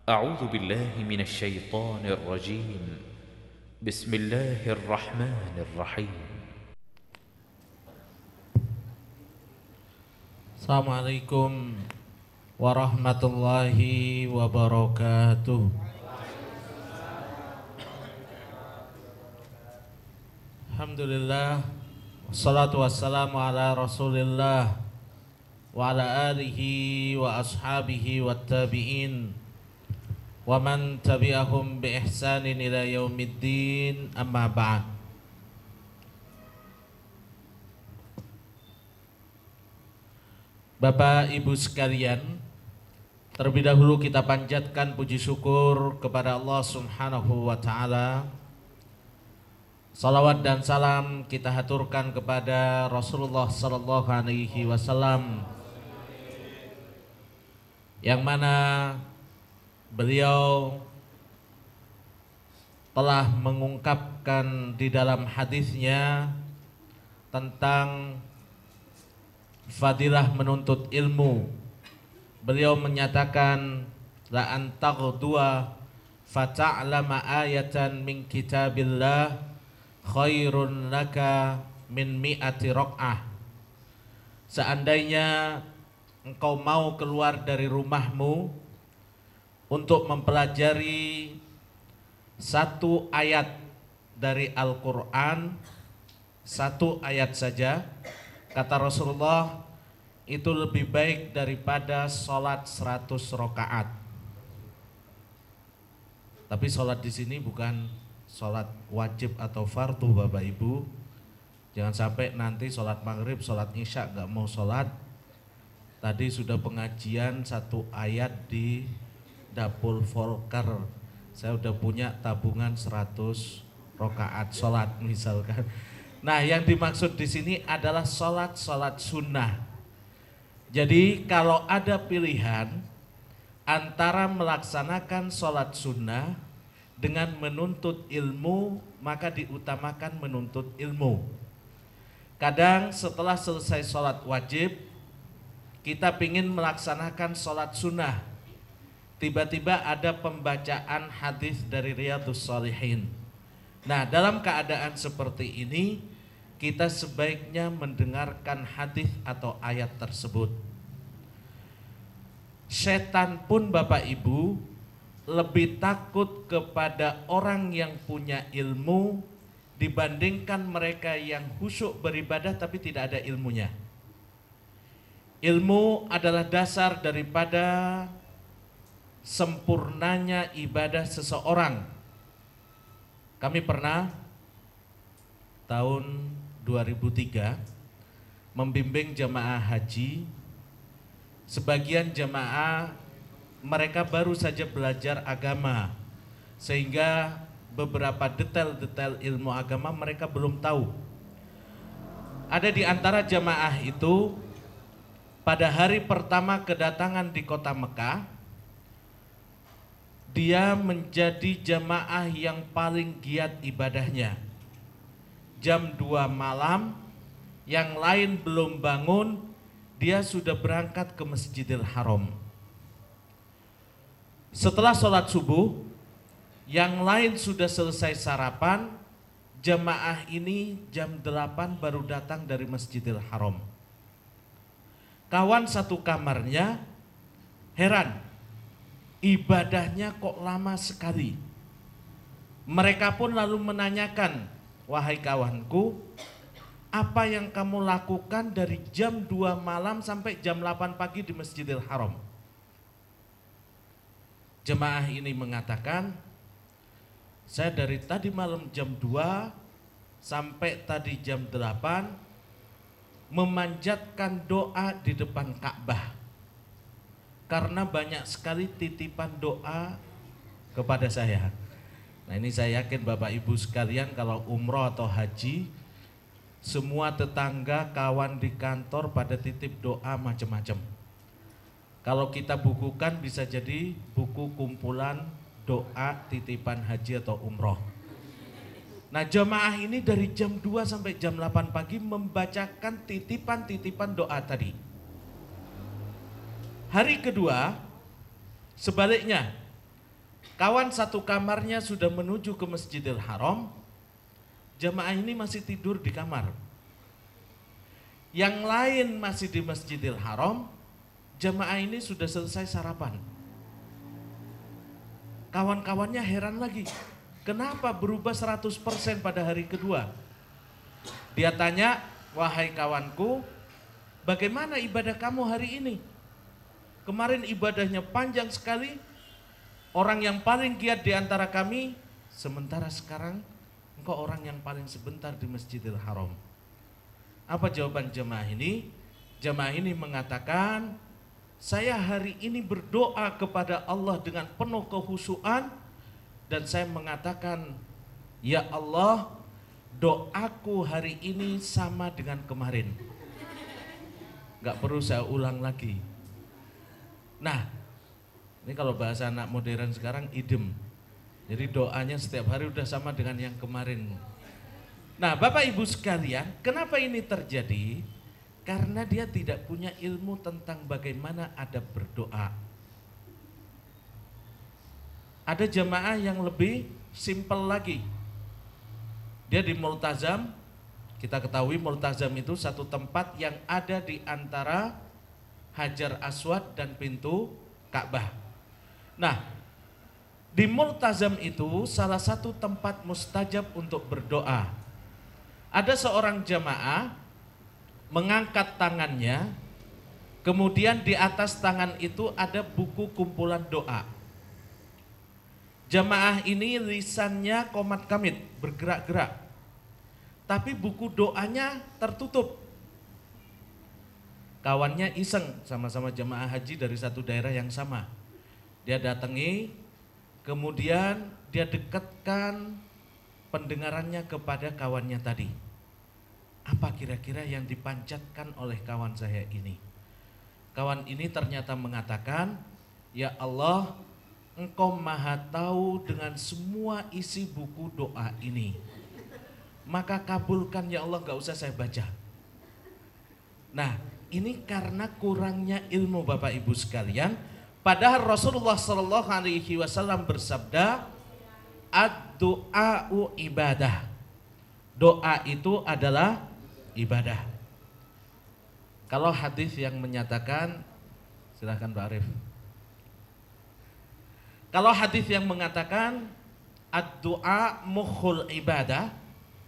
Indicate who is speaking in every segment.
Speaker 1: أعوذ بالله من الشيطان الرجيم. بسم الله الرحمن الرحيم.
Speaker 2: Assalamualaikum warahmatullahi wabarakatuh. Alhamdulillah, wassalatu wassalamu ala rasulillah wa ala alihi wa ashabihi wa tabi'in wa man tabi'ahum bi ihsanin ila yaumiddin, amma ba'd. Bapak Ibu sekalian, terlebih dahulu kita panjatkan puji syukur kepada Allah Subhanahu wa taala. Salawat dan salam kita haturkan kepada Rasulullah sallallahu alaihi wasallam, yang mana beliau telah mengungkapkan di dalam hadisnya tentang fadilah menuntut ilmu. Beliau menyatakan, la antaghdua fata'lama ayatan min kitabillah khairun laka min mi'ati raq'ah. Seandainya engkau mau keluar dari rumahmu untuk mempelajari satu ayat dari Al-Quran, satu ayat saja, kata Rasulullah, itu lebih baik daripada sholat 100 rakaat. Tapi sholat di sini bukan sholat wajib atau fardu, Bapak Ibu. Jangan sampai nanti sholat maghrib, sholat isya gak mau sholat. Tadi sudah pengajian satu ayat di dapur Volker, saya udah punya tabungan 100 rakaat sholat misalkan. Nah, yang dimaksud di sini adalah sholat sunnah. Jadi kalau ada pilihan antara melaksanakan sholat sunnah dengan menuntut ilmu, maka diutamakan menuntut ilmu. Kadang setelah selesai sholat wajib, kita ingin melaksanakan sholat sunnah. Tiba-tiba ada pembacaan hadis dari Riyadhus Shalihin. Nah, dalam keadaan seperti ini, kita sebaiknya mendengarkan hadis atau ayat tersebut. Setan pun, Bapak Ibu, lebih takut kepada orang yang punya ilmu dibandingkan mereka yang khusyuk beribadah tapi tidak ada ilmunya. Ilmu adalah dasar daripada sempurnanya ibadah seseorang. Kami pernah tahun 2003 membimbing jamaah haji. Sebagian jamaah mereka baru saja belajar agama, sehingga beberapa detail-detail ilmu agama mereka belum tahu. Ada di antara jamaah itu, pada hari pertama kedatangan di kota Mekah, dia menjadi jamaah yang paling giat ibadahnya. Jam 2 malam, yang lain belum bangun, dia sudah berangkat ke Masjidil Haram. Setelah sholat subuh, yang lain sudah selesai sarapan, jamaah ini jam 8 baru datang dari Masjidil Haram. Kawan satu kamarnya heran, ibadahnya kok lama sekali. Mereka pun lalu menanyakan, wahai kawanku, apa yang kamu lakukan dari jam 2 malam sampai jam 8 pagi di Masjidil Haram? Jemaah ini mengatakan, saya dari tadi malam jam 2 sampai tadi jam 8 memanjatkan doa di depan Ka'bah. Karena banyak sekali titipan doa kepada saya. Nah, ini saya yakin Bapak Ibu sekalian, kalau umroh atau haji, semua tetangga, kawan di kantor pada titip doa macam-macam. Kalau kita bukukan bisa jadi buku kumpulan doa titipan haji atau umroh. Nah, jamaah ini dari jam 2 sampai jam 8 pagi membacakan titipan-titipan doa tadi. Hari kedua, sebaliknya, Kawan satu kamarnya sudah menuju ke Masjidil Haram, jamaah ini masih tidur di kamar. Yang lain masih di Masjidil Haram, jamaah ini sudah selesai sarapan. Kawan-kawannya heran lagi, kenapa berubah 100% pada hari kedua? Dia tanya, wahai kawanku, bagaimana ibadah kamu hari ini? Kemarin ibadahnya panjang sekali, orang yang paling giat di antara kami, sementara sekarang engkau orang yang paling sebentar di Masjidil Haram. Apa jawaban jemaah ini? Jemaah ini mengatakan, saya hari ini berdoa kepada Allah dengan penuh kekhusyuan dan saya mengatakan, ya Allah, doaku hari ini sama dengan kemarin. Gak perlu saya ulang lagi. Nah, ini kalau bahasa anak modern sekarang idem. Jadi doanya setiap hari udah sama dengan yang kemarin. Nah, Bapak Ibu sekalian, kenapa ini terjadi? Karena dia tidak punya ilmu tentang bagaimana adab berdoa. Ada jamaah yang lebih simpel lagi. Dia di Multazam, kita ketahui Multazam itu satu tempat yang ada di antara Hajar Aswad dan pintu Ka'bah. Nah, di Multazam itu salah satu tempat mustajab untuk berdoa. Ada seorang jamaah mengangkat tangannya, kemudian di atas tangan itu ada buku kumpulan doa. Jamaah ini lisannya komat kamit, bergerak-gerak, tapi buku doanya tertutup. Kawannya iseng, sama-sama jamaah haji dari satu daerah yang sama. Dia datangi, kemudian dia dekatkan pendengarannya kepada kawannya tadi. Apa kira-kira yang dipanjatkan oleh kawan saya ini? Kawan ini ternyata mengatakan, ya Allah, Engkau maha tahu dengan semua isi buku doa ini. Maka kabulkan ya Allah, gak usah saya baca. Nah, ini karena kurangnya ilmu Bapak Ibu sekalian. Padahal Rasulullah SAW bersabda, ad-du'a'u ibadah. Doa itu adalah ibadah. Kalau hadis yang menyatakan, silahkan Pak Arif. Kalau hadis yang mengatakan ad-du'a mukhul ibadah,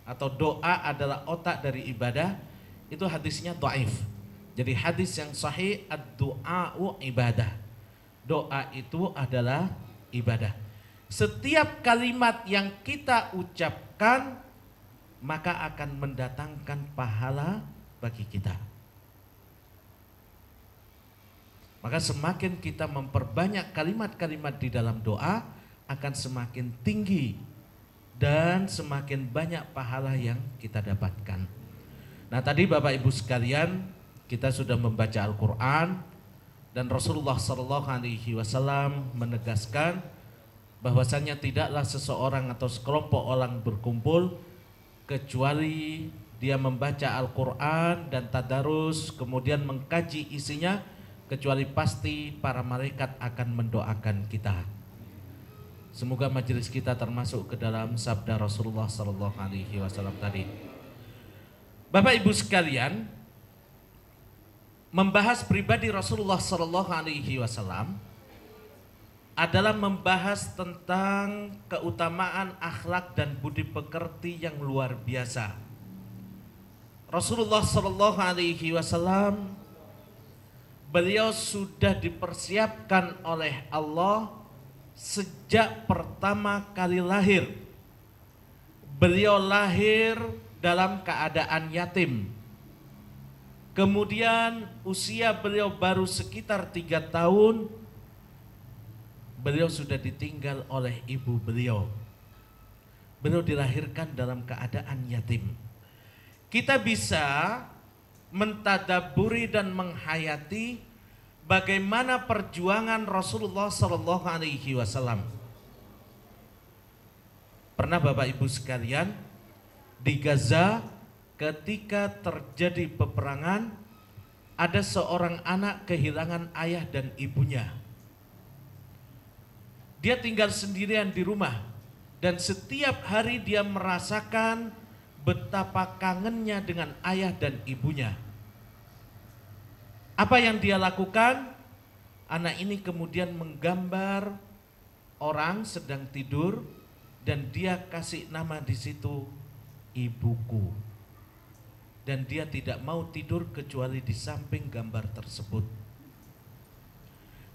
Speaker 2: atau doa adalah otak dari ibadah, itu hadisnya dhaif. Jadi hadis yang sahih, ad-du'a'u ibadah. Doa itu adalah ibadah. Setiap kalimat yang kita ucapkan maka akan mendatangkan pahala bagi kita. Maka semakin kita memperbanyak kalimat-kalimat di dalam doa, akan semakin tinggi dan semakin banyak pahala yang kita dapatkan. Nah, tadi Bapak Ibu sekalian, kita sudah membaca Al-Quran dan Rasulullah SAW menegaskan bahwasanya tidaklah seseorang atau sekelompok orang berkumpul kecuali dia membaca Al-Quran dan tadarus, kemudian mengkaji isinya, kecuali pasti para malaikat akan mendoakan kita. Semoga majelis kita termasuk ke dalam sabda Rasulullah SAW tadi. Bapak Ibu sekalian, membahas pribadi Rasulullah SAW adalah membahas tentang keutamaan akhlak dan budi pekerti yang luar biasa. Rasulullah SAW, beliau sudah dipersiapkan oleh Allah sejak pertama kali lahir. Beliau lahir dalam keadaan yatim. Kemudian usia beliau baru sekitar 3 tahun, beliau sudah ditinggal oleh ibu beliau. Beliau dilahirkan dalam keadaan yatim. Kita bisa mentadaburi dan menghayati bagaimana perjuangan Rasulullah SAW. Pernah Bapak Ibu sekalian, di Gaza ketika terjadi peperangan, ada seorang anak kehilangan ayah dan ibunya. Dia tinggal sendirian di rumah dan setiap hari dia merasakan betapa kangennya dengan ayah dan ibunya. Apa yang dia lakukan? Anak ini kemudian menggambar orang sedang tidur dan dia kasih nama di situ ibuku. Dan dia tidak mau tidur kecuali di samping gambar tersebut.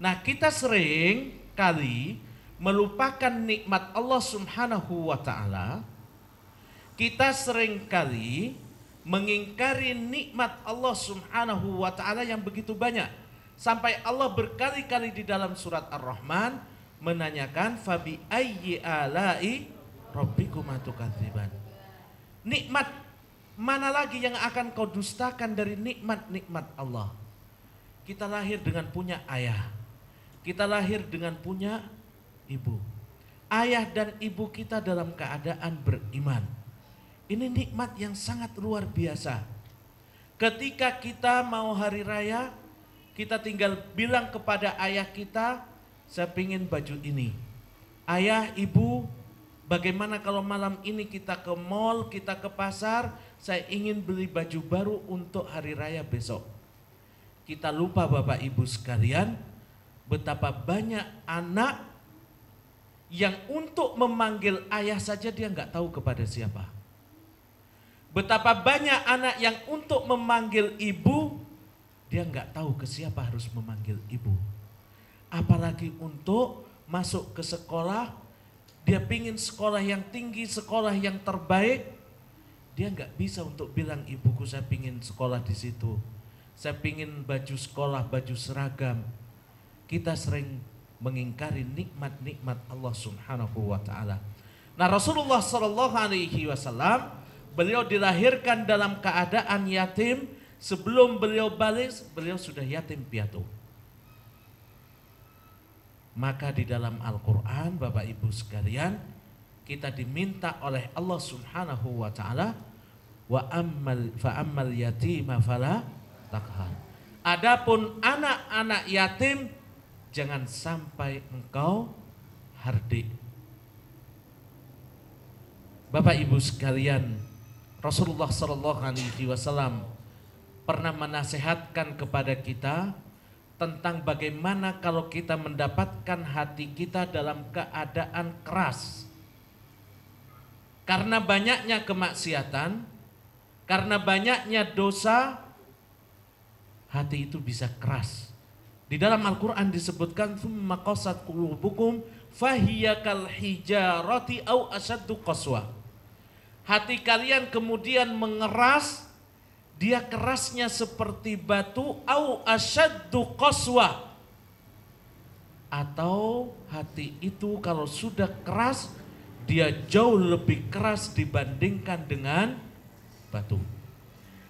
Speaker 2: Nah, kita sering kali melupakan nikmat Allah Subhanahu wa ta'ala. Kita sering kali mengingkari nikmat Allah Subhanahu wa ta'ala yang begitu banyak. Sampai Allah berkali-kali di dalam surat Ar-Rahman menanyakan fabi ayyi ala'i rabbikuma tukadziban. Nikmat mana lagi yang akan kau dustakan dari nikmat-nikmat Allah? Kita lahir dengan punya ayah. Kita lahir dengan punya ibu. Ayah dan ibu kita dalam keadaan beriman. Ini nikmat yang sangat luar biasa. Ketika kita mau hari raya, kita tinggal bilang kepada ayah kita, saya pingin baju ini. Ayah, ibu, bagaimana kalau malam ini kita ke mall, kita ke pasar, saya ingin beli baju baru untuk hari raya besok. Kita lupa Bapak Ibu sekalian, betapa banyak anak yang untuk memanggil ayah saja dia nggak tahu kepada siapa. Betapa banyak anak yang untuk memanggil ibu, dia nggak tahu ke siapa harus memanggil ibu. Apalagi untuk masuk ke sekolah, dia pingin sekolah yang tinggi, sekolah yang terbaik. Dia nggak bisa untuk bilang ibuku saya pingin sekolah di situ. Saya pingin baju sekolah, baju seragam. Kita sering mengingkari nikmat-nikmat Allah Subhanahu wa ta'ala. Nah, Rasulullah sallallahu alaihi wasallam beliau dilahirkan dalam keadaan yatim. Sebelum beliau balik, beliau sudah yatim piatu. Maka di dalam Al-Quran Bapak Ibu sekalian, kita diminta oleh Allah Subhanahu wa ta'ala wa ammal yatima fala taqhar. Adapun anak-anak yatim jangan sampai engkau hardik. Bapak Ibu sekalian, Rasulullah sallallahu alaihi wasallam pernah menasihatkan kepada kita tentang bagaimana kalau kita mendapatkan hati kita dalam keadaan keras. Karena banyaknya kemaksiatan, karena banyaknya dosa, hati itu bisa keras. Di dalam Al-Quran disebutkan tsumma qasat qulubukum fahiya kal hijarati au asyaddu qaswa. Hati kalian kemudian mengeras, dia kerasnya seperti batu au asyaddu qaswa. Atau hati itu kalau sudah keras, dia jauh lebih keras dibandingkan dengan batu.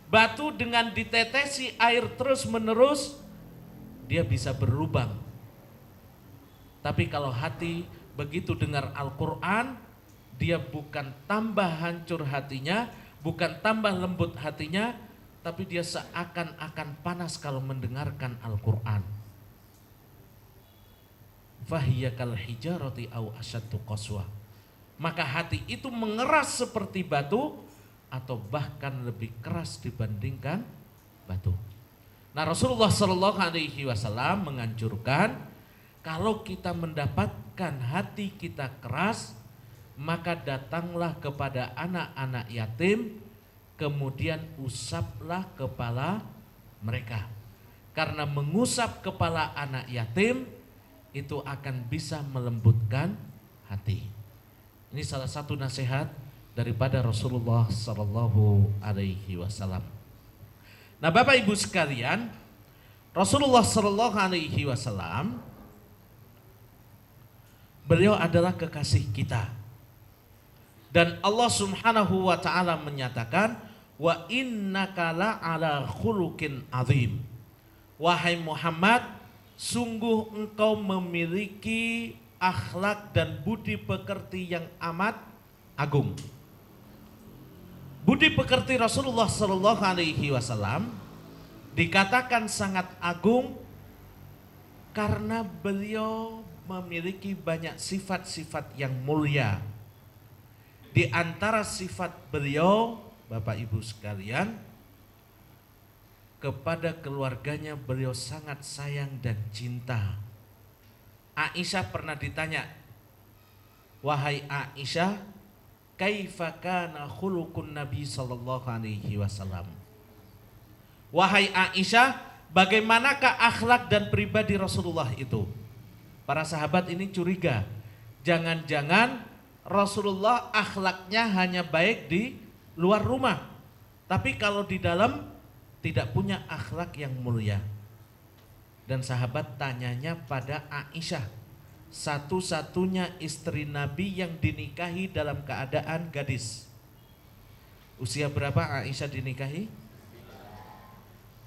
Speaker 2: Batu dengan ditetesi air terus menerus, dia bisa berlubang. Tapi kalau hati begitu dengar Al-Quran, dia bukan tambah hancur hatinya, bukan tambah lembut hatinya, tapi dia seakan-akan panas kalau mendengarkan Al-Quran. Fahiya kal hijarati au asyaddu qaswa. Maka hati itu mengeras seperti batu atau bahkan lebih keras dibandingkan batu. Nah, Rasulullah Shallallahu Alaihi Wasallam menganjurkan kalau kita mendapatkan hati kita keras, maka datanglah kepada anak-anak yatim, kemudian usaplah kepala mereka. Karena mengusap kepala anak yatim itu akan bisa melembutkan hati. Ini salah satu nasihat daripada Rasulullah Shallallahu Alaihi Wasallam. Nah, Bapak Ibu sekalian, Rasulullah Shallallahu Alaihi Wasallam beliau adalah kekasih kita, dan Allah Subhanahu Wa Taala menyatakan wa innaka la'ala khuluqin azim. Wahai Muhammad, sungguh engkau memiliki akhlak dan budi pekerti yang amat agung. Budi pekerti Rasulullah Sallallahu Alaihi Wasallam dikatakan sangat agung karena beliau memiliki banyak sifat-sifat yang mulia. Di antara sifat beliau, Bapak Ibu sekalian, kepada keluarganya beliau sangat sayang dan cinta. Aisyah pernah ditanya, "Wahai Aisyah, kaifa kana khuluqun Nabi sallallahu alaihi wasallam?" Wahai Aisyah, bagaimanakah akhlak dan pribadi Rasulullah itu? Para sahabat ini curiga, jangan-jangan Rasulullah akhlaknya hanya baik di luar rumah, tapi kalau di dalam tidak punya akhlak yang mulia. Dan sahabat tanyanya pada Aisyah, satu-satunya istri Nabi yang dinikahi dalam keadaan gadis. Usia berapa Aisyah dinikahi?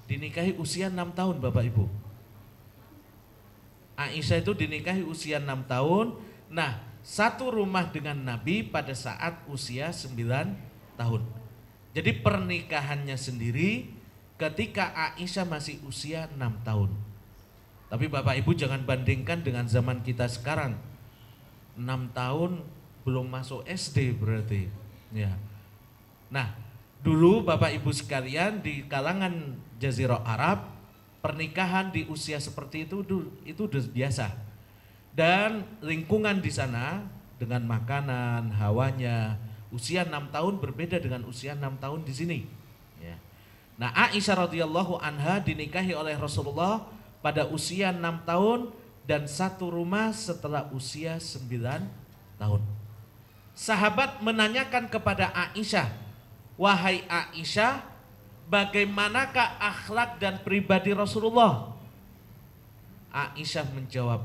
Speaker 2: Dinikahi usia 6 tahun Bapak Ibu. Aisyah itu dinikahi usia 6 tahun. Nah, satu rumah dengan Nabi pada saat usia 9 tahun. Jadi pernikahannya sendiri ketika Aisyah masih usia 6 tahun. Tapi Bapak Ibu jangan bandingkan dengan zaman kita sekarang. 6 tahun belum masuk SD berarti. Ya. Nah, dulu Bapak Ibu sekalian di kalangan Jazirah Arab, pernikahan di usia seperti itu udah biasa. Dan lingkungan di sana dengan makanan, hawanya, usia 6 tahun berbeda dengan usia 6 tahun di sini. Ya. Nah, Aisyah radhiyallahu anha dinikahi oleh Rasulullah pada usia 6 tahun dan satu rumah setelah usia 9 tahun. Sahabat menanyakan kepada Aisyah, "Wahai Aisyah, bagaimanakah akhlak dan pribadi Rasulullah?" Aisyah menjawab.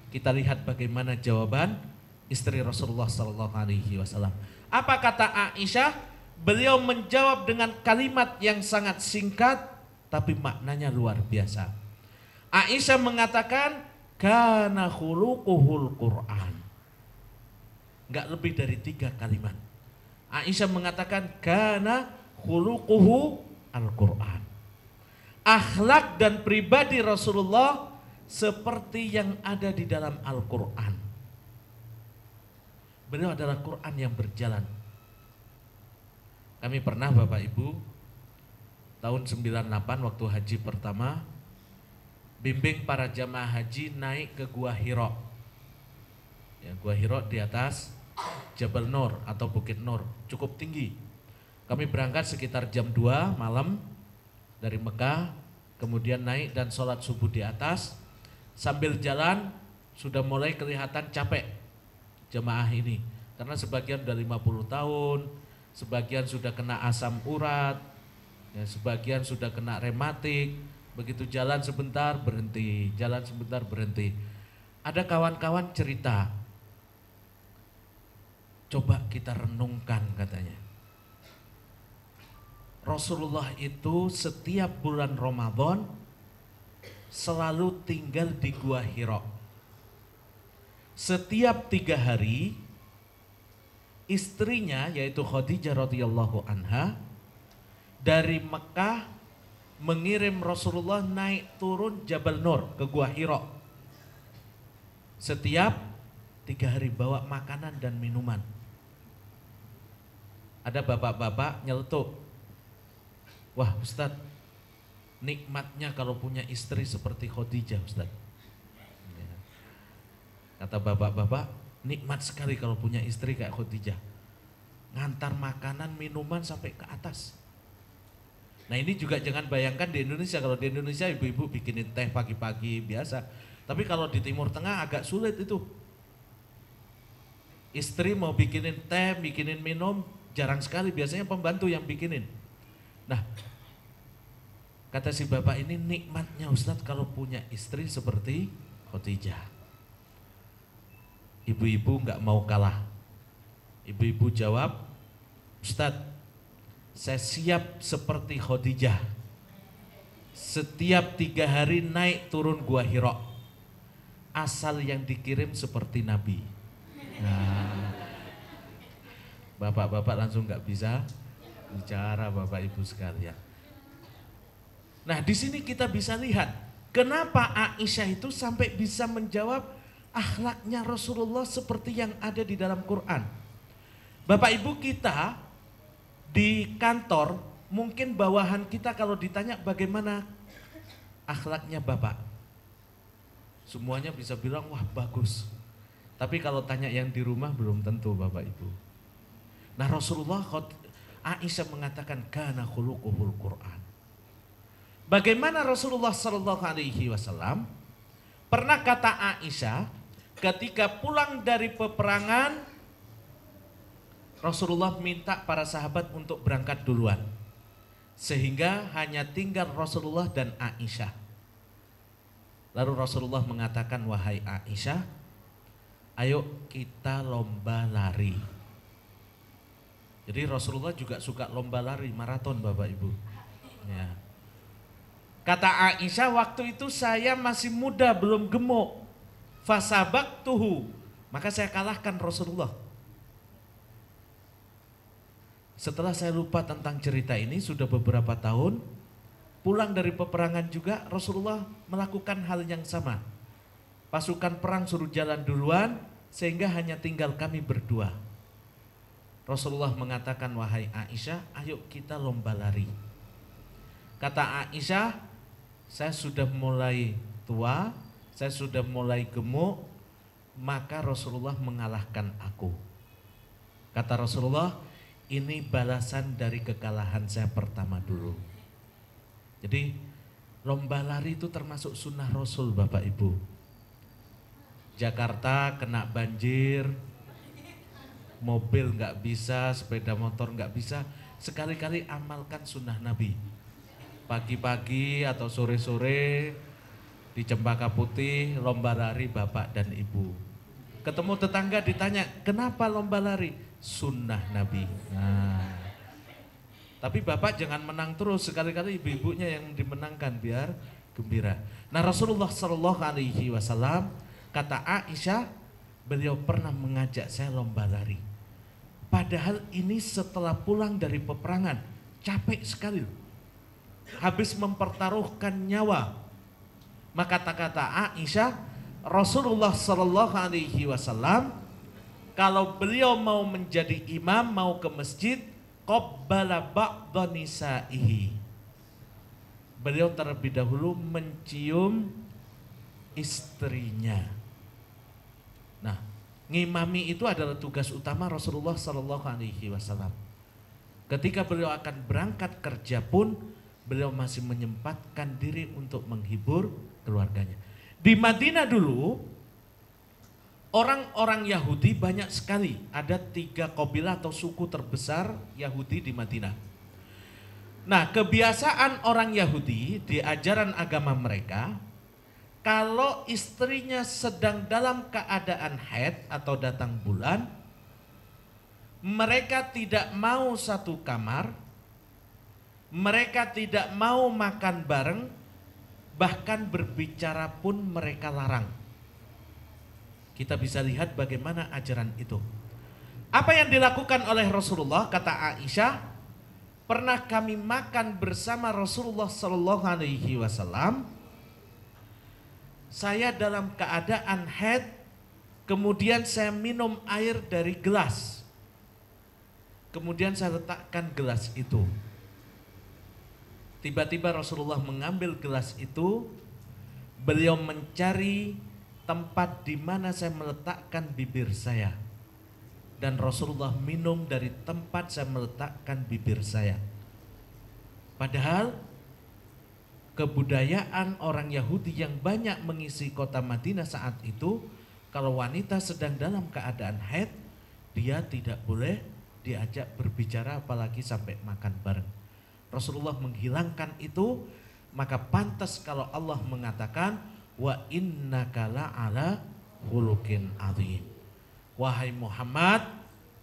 Speaker 2: Kita lihat bagaimana jawaban istri Rasulullah sallallahu alaihi wasallam. Apa kata Aisyah? Beliau menjawab dengan kalimat yang sangat singkat tapi maknanya luar biasa. Aisyah mengatakan, kana khuluquhul Qur'an. Enggak lebih dari 3 kalimat. Aisyah mengatakan kana khuluquhu Al-Quran. Akhlak dan pribadi Rasulullah seperti yang ada di dalam Al-Quran. Beliau adalah Quran yang berjalan. Kami pernah Bapak Ibu tahun 98 waktu haji pertama bimbing para jamaah haji naik ke Gua Hira. Ya, Gua Hira di atas Jabal Nur atau Bukit Nur, cukup tinggi. Kami berangkat sekitar jam 2 malam dari Mekah, kemudian naik dan sholat subuh di atas. Sambil jalan sudah mulai kelihatan capek jemaah ini, karena sebagian sudah 50 tahun, sebagian sudah kena asam urat, ya, sebagian sudah kena rematik. Begitu jalan sebentar berhenti, jalan sebentar berhenti. Ada kawan-kawan cerita, coba kita renungkan katanya. Rasulullah itu setiap bulan Ramadan selalu tinggal di Gua Hira. Setiap 3 hari istrinya yaitu Khadijah radhiyallahu anha dari Mekah mengirim Rasulullah naik turun Jabal Nur ke Gua Hira. Setiap 3 hari bawa makanan dan minuman. Ada bapak-bapak nyeletuk, "Wah Ustadz, nikmatnya kalau punya istri seperti Khadijah Ustadz." Ya. Kata bapak-bapak, nikmat sekali kalau punya istri kayak Khadijah. Ngantar makanan, minuman sampai ke atas. Nah ini juga jangan bayangkan di Indonesia. Kalau di Indonesia ibu-ibu bikinin teh pagi-pagi biasa. Tapi kalau di Timur Tengah agak sulit itu. Istri mau bikinin teh, bikinin minum, jarang sekali, biasanya pembantu yang bikinin. Nah, kata si bapak ini, nikmatnya Ustadz kalau punya istri seperti Khadijah. Ibu-ibu nggak mau kalah. Ibu-ibu jawab, "Ustadz, saya siap seperti Khadijah. Setiap 3 hari naik turun Gua Hira. Asal yang dikirim seperti Nabi." Nah, bapak-bapak langsung nggak bisa bicara Bapak Ibu sekalian. Nah di sini kita bisa lihat kenapa Aisyah itu sampai bisa menjawab akhlaknya Rasulullah seperti yang ada di dalam Quran. Bapak Ibu kita di kantor, mungkin bawahan kita kalau ditanya bagaimana akhlaknya Bapak, semuanya bisa bilang wah bagus. Tapi kalau tanya yang di rumah belum tentu Bapak Ibu. Nah Rasulullah, Aisyah mengatakan kana khuluquhul Quran. Bagaimana Rasulullah Shallallahu Alaihi Wasallam? Pernah kata Aisyah, ketika pulang dari peperangan, Rasulullah minta para sahabat untuk berangkat duluan, sehingga hanya tinggal Rasulullah dan Aisyah. Lalu Rasulullah mengatakan, wahai Aisyah, ayo kita lomba lari. Jadi Rasulullah juga suka lomba lari, maraton Bapak Ibu. Ya. Kata Aisyah, waktu itu saya masih muda, belum gemuk. Fasabaqtuhu, maka saya kalahkan Rasulullah. Setelah saya lupa tentang cerita ini, sudah beberapa tahun, pulang dari peperangan juga Rasulullah melakukan hal yang sama. Pasukan perang suruh jalan duluan, sehingga hanya tinggal kami berdua. Rasulullah mengatakan, wahai Aisyah, ayo kita lomba lari. Kata Aisyah, saya sudah mulai tua, saya sudah mulai gemuk, maka Rasulullah mengalahkan aku. Kata Rasulullah, ini balasan dari kekalahan saya pertama dulu. Jadi lomba lari itu termasuk sunnah Rasul Bapak Ibu. Jakarta kena banjir, mobil nggak bisa, sepeda motor nggak bisa, sekali-kali amalkan sunnah Nabi. Pagi-pagi atau sore-sore di Cempaka Putih lomba lari Bapak dan Ibu. Ketemu tetangga ditanya, kenapa lomba lari? Sunnah Nabi. Nah, tapi Bapak jangan menang terus, sekali-kali ibu-ibunya yang dimenangkan biar gembira. Nah Rasulullah Shallallahu Alaihi Wasallam, kata Aisyah, beliau pernah mengajak saya lomba lari. Padahal ini setelah pulang dari peperangan, capek sekali, habis mempertaruhkan nyawa. Maka kata Aisyah, Rasulullah Shallallahu Alaihi Wasallam, kalau beliau mau menjadi imam, mau ke masjid, qabbala ba'dha nisaihi, beliau terlebih dahulu mencium istrinya. Nah, ngimami itu adalah tugas utama Rasulullah Shallallahu Alaihi Wasallam. Ketika beliau akan berangkat kerja pun, beliau masih menyempatkan diri untuk menghibur keluarganya. Di Madinah dulu, orang-orang Yahudi banyak sekali. Ada 3 kabilah atau suku terbesar Yahudi di Madinah. Nah, kebiasaan orang Yahudi di ajaran agama mereka, kalau istrinya sedang dalam keadaan haid atau datang bulan, mereka tidak mau satu kamar, mereka tidak mau makan bareng, bahkan berbicara pun mereka larang. Kita bisa lihat bagaimana ajaran itu. Apa yang dilakukan oleh Rasulullah, kata Aisyah, pernah kami makan bersama Rasulullah Sallallahu Alaihi Wasallam. Saya dalam keadaan haid, kemudian saya minum air dari gelas. Kemudian saya letakkan gelas itu. Tiba-tiba Rasulullah mengambil gelas itu, beliau mencari tempat di mana saya meletakkan bibir saya. Dan Rasulullah minum dari tempat saya meletakkan bibir saya. Padahal kebudayaan orang Yahudi yang banyak mengisi kota Madinah saat itu, kalau wanita sedang dalam keadaan haid, dia tidak boleh diajak berbicara apalagi sampai makan bareng. Rasulullah menghilangkan itu, maka pantas kalau Allah mengatakan wa innaka la'ala khuluqin adzim. Wahai Muhammad,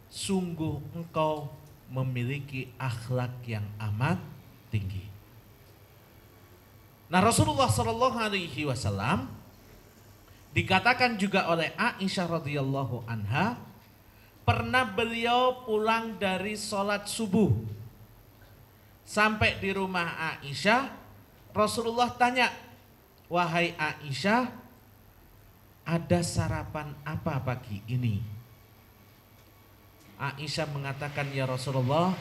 Speaker 2: sungguh engkau memiliki akhlak yang amat tinggi. Nah, Rasulullah Shallallahu Alaihi Wasallam dikatakan juga oleh Aisyah radhiyallahu anha, pernah beliau pulang dari sholat subuh, sampai di rumah Aisyah, Rasulullah tanya, wahai Aisyah, ada sarapan apa pagi ini? Aisyah mengatakan, ya Rasulullah,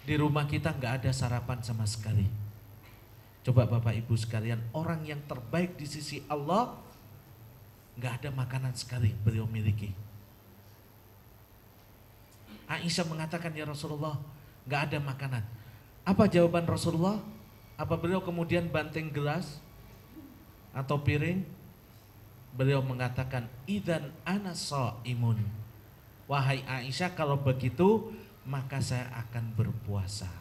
Speaker 2: di rumah kita nggak ada sarapan sama sekali. Coba Bapak Ibu sekalian, orang yang terbaik di sisi Allah, nggak ada makanan sekali beliau miliki. Aisyah mengatakan, ya Rasulullah, nggak ada makanan. Apa jawaban Rasulullah? Apa beliau kemudian banting gelas atau piring? Beliau mengatakan, idzan ana shaimun. Wahai Aisyah, kalau begitu maka saya akan berpuasa.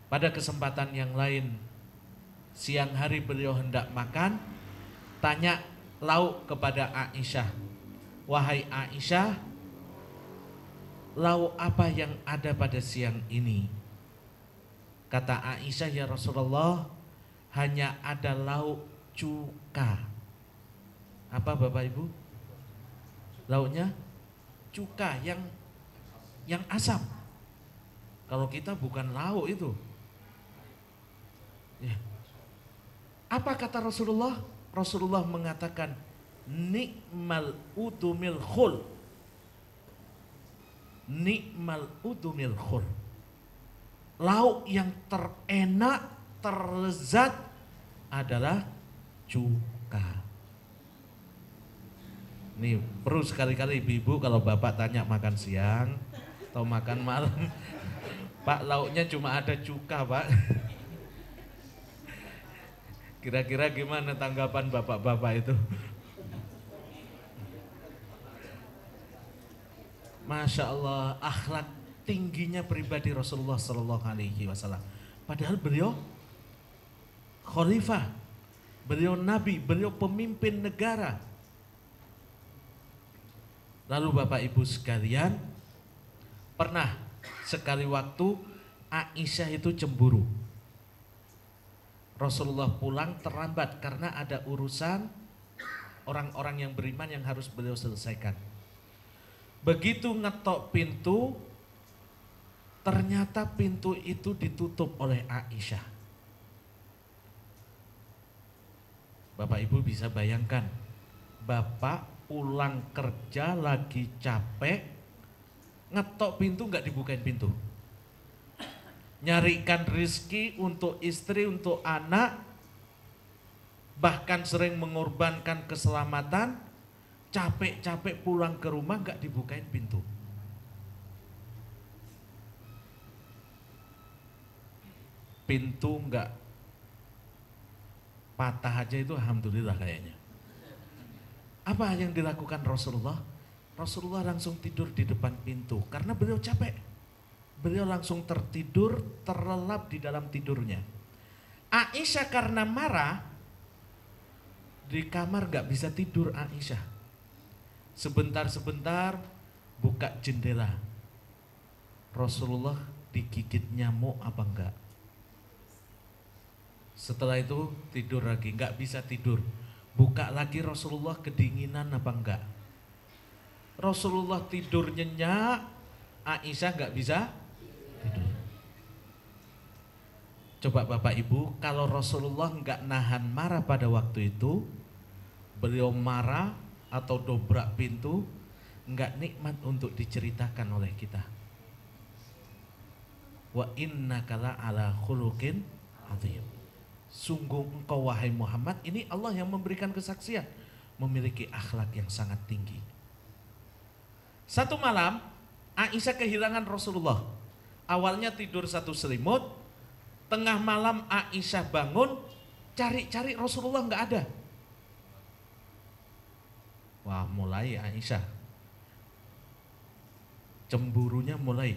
Speaker 2: Pada kesempatan yang lain, siang hari beliau hendak makan, tanya lauk kepada Aisyah. Wahai Aisyah, lauk apa yang ada pada siang ini? Kata Aisyah, ya Rasulullah, hanya ada lauk cuka. Apa Bapak Ibu? Lauknya cuka yang asam. Kalau kita bukan lauk itu. Ya. Apa kata Rasulullah? Rasulullah mengatakan, nikmal udumil khul. Nikmal udumil khul. Lauk yang terenak, terlezat adalah cuka. Nih perlu sekali-kali ibu-ibu kalau bapak tanya makan siang atau makan malam, Pak lauknya cuma ada cuka Pak. Kira-kira gimana tanggapan bapak-bapak itu? Masya Allah, akhlak tingginya pribadi Rasulullah Sallallahu Alaihi Wasallam. Padahal beliau khalifah, beliau nabi, beliau pemimpin negara. Lalu Bapak Ibu sekalian, pernah sekali waktu Aisyah itu cemburu. Rasulullah pulang terlambat karena ada urusan orang-orang yang beriman yang harus beliau selesaikan. Begitu ngetok pintu, ternyata pintu itu ditutup oleh Aisyah. Bapak Ibu bisa bayangkan, bapak pulang kerja lagi capek, ngetok pintu nggak dibukain pintu. Nyarikan rizki untuk istri, untuk anak, bahkan sering mengorbankan keselamatan, capek-capek pulang ke rumah nggak dibukain pintu. Pintu nggak patah aja itu alhamdulillah kayaknya. Apa yang dilakukan Rasulullah? Rasulullah langsung tidur di depan pintu karena beliau capek. Beliau langsung tertidur, terlelap di dalam tidurnya. Aisyah karena marah, di kamar gak bisa tidur Aisyah. Sebentar-sebentar buka jendela. Rasulullah digigit nyamuk apa enggak? Setelah itu tidur lagi, gak bisa tidur. Buka lagi, Rasulullah kedinginan apa enggak? Rasulullah tidur nyenyak, Aisyah enggak bisa tidur. Coba Bapak Ibu, kalau Rasulullah enggak nahan marah pada waktu itu, beliau marah atau dobrak pintu, enggak nikmat untuk diceritakan oleh kita. Wa innaka la ala khuluqin adzim. Sungguh engkau wahai Muhammad, ini Allah yang memberikan kesaksian, memiliki akhlak yang sangat tinggi. Satu malam Aisyah kehilangan Rasulullah. Awalnya tidur satu selimut, tengah malam Aisyah bangun, cari-cari Rasulullah nggak ada. Wah, mulai Aisyah cemburunya mulai.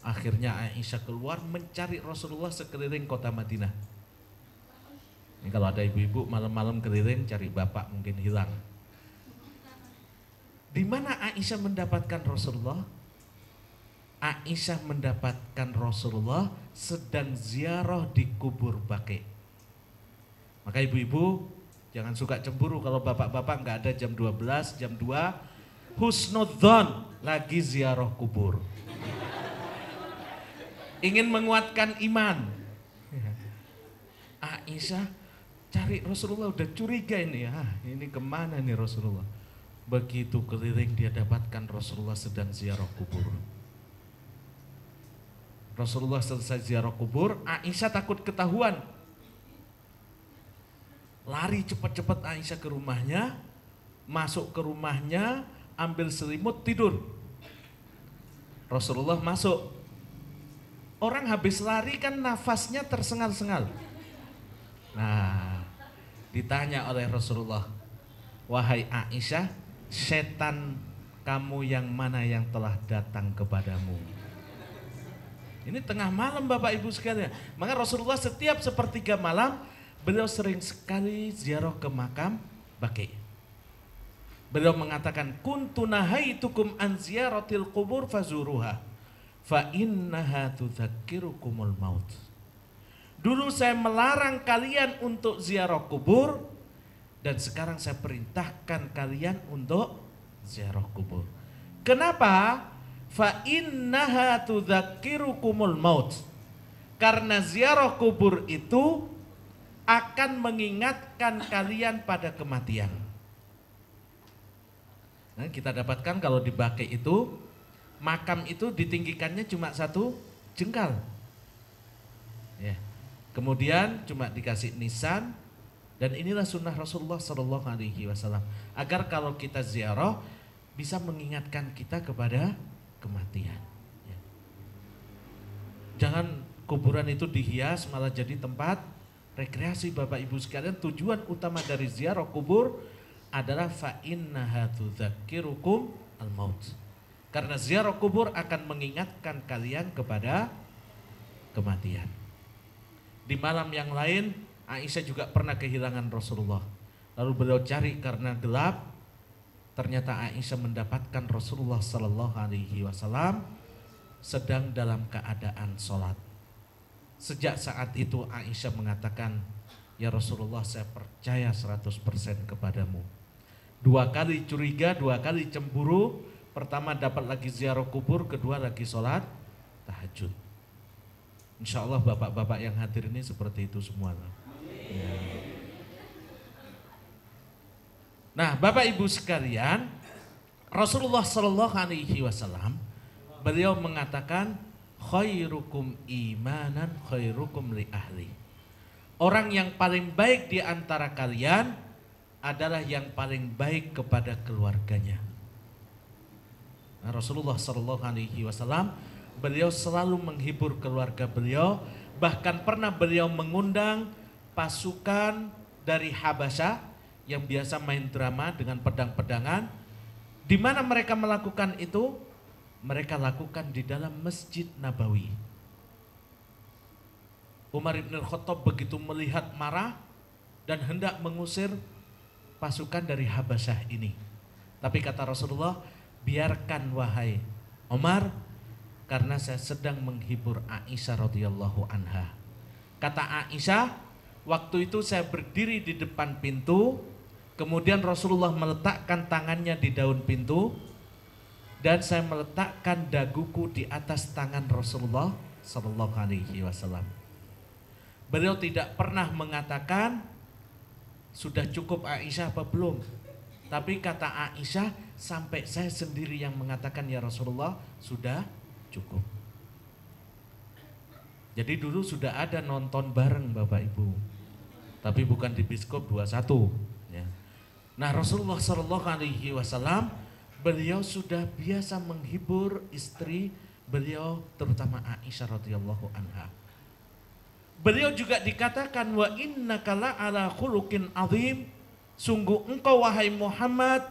Speaker 2: Akhirnya Aisyah keluar mencari Rasulullah sekeliling kota Madinah. Ini kalau ada ibu-ibu malam-malam keliling cari bapak mungkin hilang. Di mana Aisyah mendapatkan Rasulullah? Aisyah mendapatkan Rasulullah sedang ziarah di kubur Baqi. Maka ibu-ibu jangan suka cemburu kalau bapak-bapak nggak ada jam 12, jam 2, husnudzon lagi ziarah kubur. Ingin menguatkan iman. Aisyah Cari Rasulullah, udah curiga ini, ini kemana nih Rasulullah. Begitu keliling dia dapatkan Rasulullah sedang ziarah kubur. Rasulullah selesai ziarah kubur, Aisyah takut ketahuan. Lari cepat-cepat Aisyah ke rumahnya, masuk ke rumahnya, ambil selimut, tidur. Rasulullah masuk. Orang habis lari kan nafasnya tersengal-sengal. Nah, ditanya oleh Rasulullah, wahai Aisyah, setan kamu yang mana yang telah datang kepadamu? Ini tengah malam Bapak Ibu sekalian. Maka Rasulullah setiap sepertiga malam beliau sering sekali ziarah ke makam Baqi. Beliau mengatakan, kuntu nahaitukum an ziyaratil qubur fazuruha fa innaha tudzakkirukumul maut. Dulu saya melarang kalian untuk ziarah kubur, dan sekarang saya perintahkan kalian untuk ziarah kubur. Kenapa? Fa innaha tudzakkirukumul maut. Karena ziarah kubur itu akan mengingatkan kalian pada kematian. Nah, kita dapatkan kalau di Baqi itu makam itu ditinggikannya cuma 1 jengkal. Ya. Kemudian cuma dikasih nisan, dan inilah sunnah Rasulullah Shallallahu Alaihi Wasallam agar kalau kita ziarah bisa mengingatkan kita kepada kematian. Ya. Jangan kuburan itu dihias malah jadi tempat rekreasi Bapak Ibu sekalian. Tujuan utama dari ziarah kubur adalah fa innaha tudzakkirukum al-maut. Karena ziarah kubur akan mengingatkan kalian kepada kematian. Di malam yang lain Aisyah juga pernah kehilangan Rasulullah. Lalu beliau cari karena gelap. Ternyata Aisyah mendapatkan Rasulullah Sallallahu Alaihi Wasallam sedang dalam keadaan sholat. Sejak saat itu Aisyah mengatakan, ya Rasulullah, saya percaya 100% kepadamu. 2 kali curiga, 2 kali cemburu. Pertama dapat lagi ziarah kubur, kedua lagi sholat tahajud. Insya Allah bapak-bapak yang hadir ini seperti itu semua. Ya. Nah, Bapak Ibu sekalian, Rasulullah Shallallahu Alaihi Wasallam beliau mengatakan, khairukum imanan khairukum li ahli. Orang yang paling baik di antara kalian adalah yang paling baik kepada keluarganya. Nah, Rasulullah Shallallahu Alaihi Wasallam beliau selalu menghibur keluarga beliau, bahkan pernah beliau mengundang pasukan dari Habasyah yang biasa main drama dengan pedang-pedangan. Di mana mereka melakukan itu? Mereka lakukan di dalam Masjid Nabawi. Umar ibn Khattab begitu melihat marah dan hendak mengusir pasukan dari Habasyah ini. Tapi kata Rasulullah, biarkan wahai Umar, karena saya sedang menghibur Aisyah radhiyallahu anha. Kata Aisyah, waktu itu saya berdiri di depan pintu, kemudian Rasulullah meletakkan tangannya di daun pintu, dan saya meletakkan daguku di atas tangan Rasulullah Sallallahu Alaihi Wasallam. Beliau tidak pernah mengatakan sudah cukup Aisyah apa belum, tapi kata Aisyah, sampai saya sendiri yang mengatakan ya Rasulullah sudah cukup. Jadi dulu sudah ada nonton bareng Bapak Ibu, tapi bukan di Biskop 21 ya. Nah, Rasulullah Shallallahu Alaihi Wasallam beliau sudah biasa menghibur istri beliau, terutama Aisyah radhiyallahu anha. Beliau juga dikatakan, wa innaka la ala khuluqin azim, sungguh engkau wahai Muhammad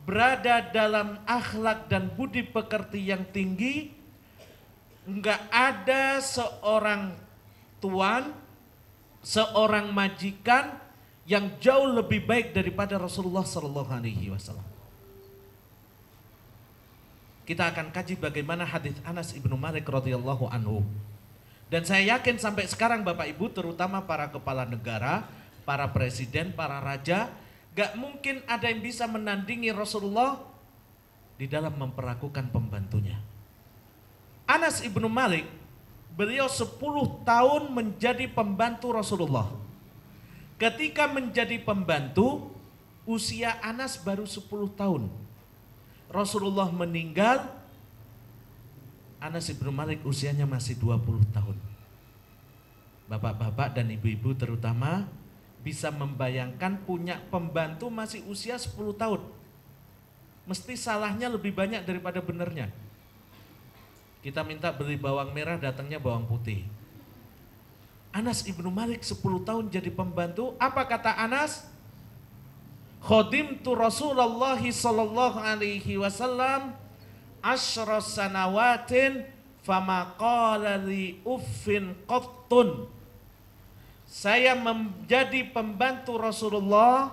Speaker 2: berada dalam akhlak dan budi pekerti yang tinggi. Enggak ada seorang tuan, seorang majikan yang jauh lebih baik daripada Rasulullah Sallallahu Alaihi Wasallam. Kita akan kaji bagaimana hadis Anas ibnu Malik radhiyallahu anhu. Dan saya yakin sampai sekarang Bapak Ibu, terutama para kepala negara, para presiden, para raja, gak mungkin ada yang bisa menandingi Rasulullah di dalam memperlakukan pembantunya. Anas ibnu Malik, beliau 10 tahun menjadi pembantu Rasulullah. Ketika menjadi pembantu, usia Anas baru 10 tahun. Rasulullah meninggal, Anas ibnu Malik usianya masih 20 tahun. Bapak-bapak dan ibu-ibu terutama bisa membayangkan punya pembantu masih usia 10 tahun. Mesti salahnya lebih banyak daripada benernya. Kita minta beli bawang merah, datangnya bawang putih. Anas ibnu Malik 10 tahun jadi pembantu. Apa kata Anas? Khadimtu Rasulullah sallallahu alaihi wasallam 10 sanawatin fama qala li uffin qattun. Saya menjadi pembantu Rasulullah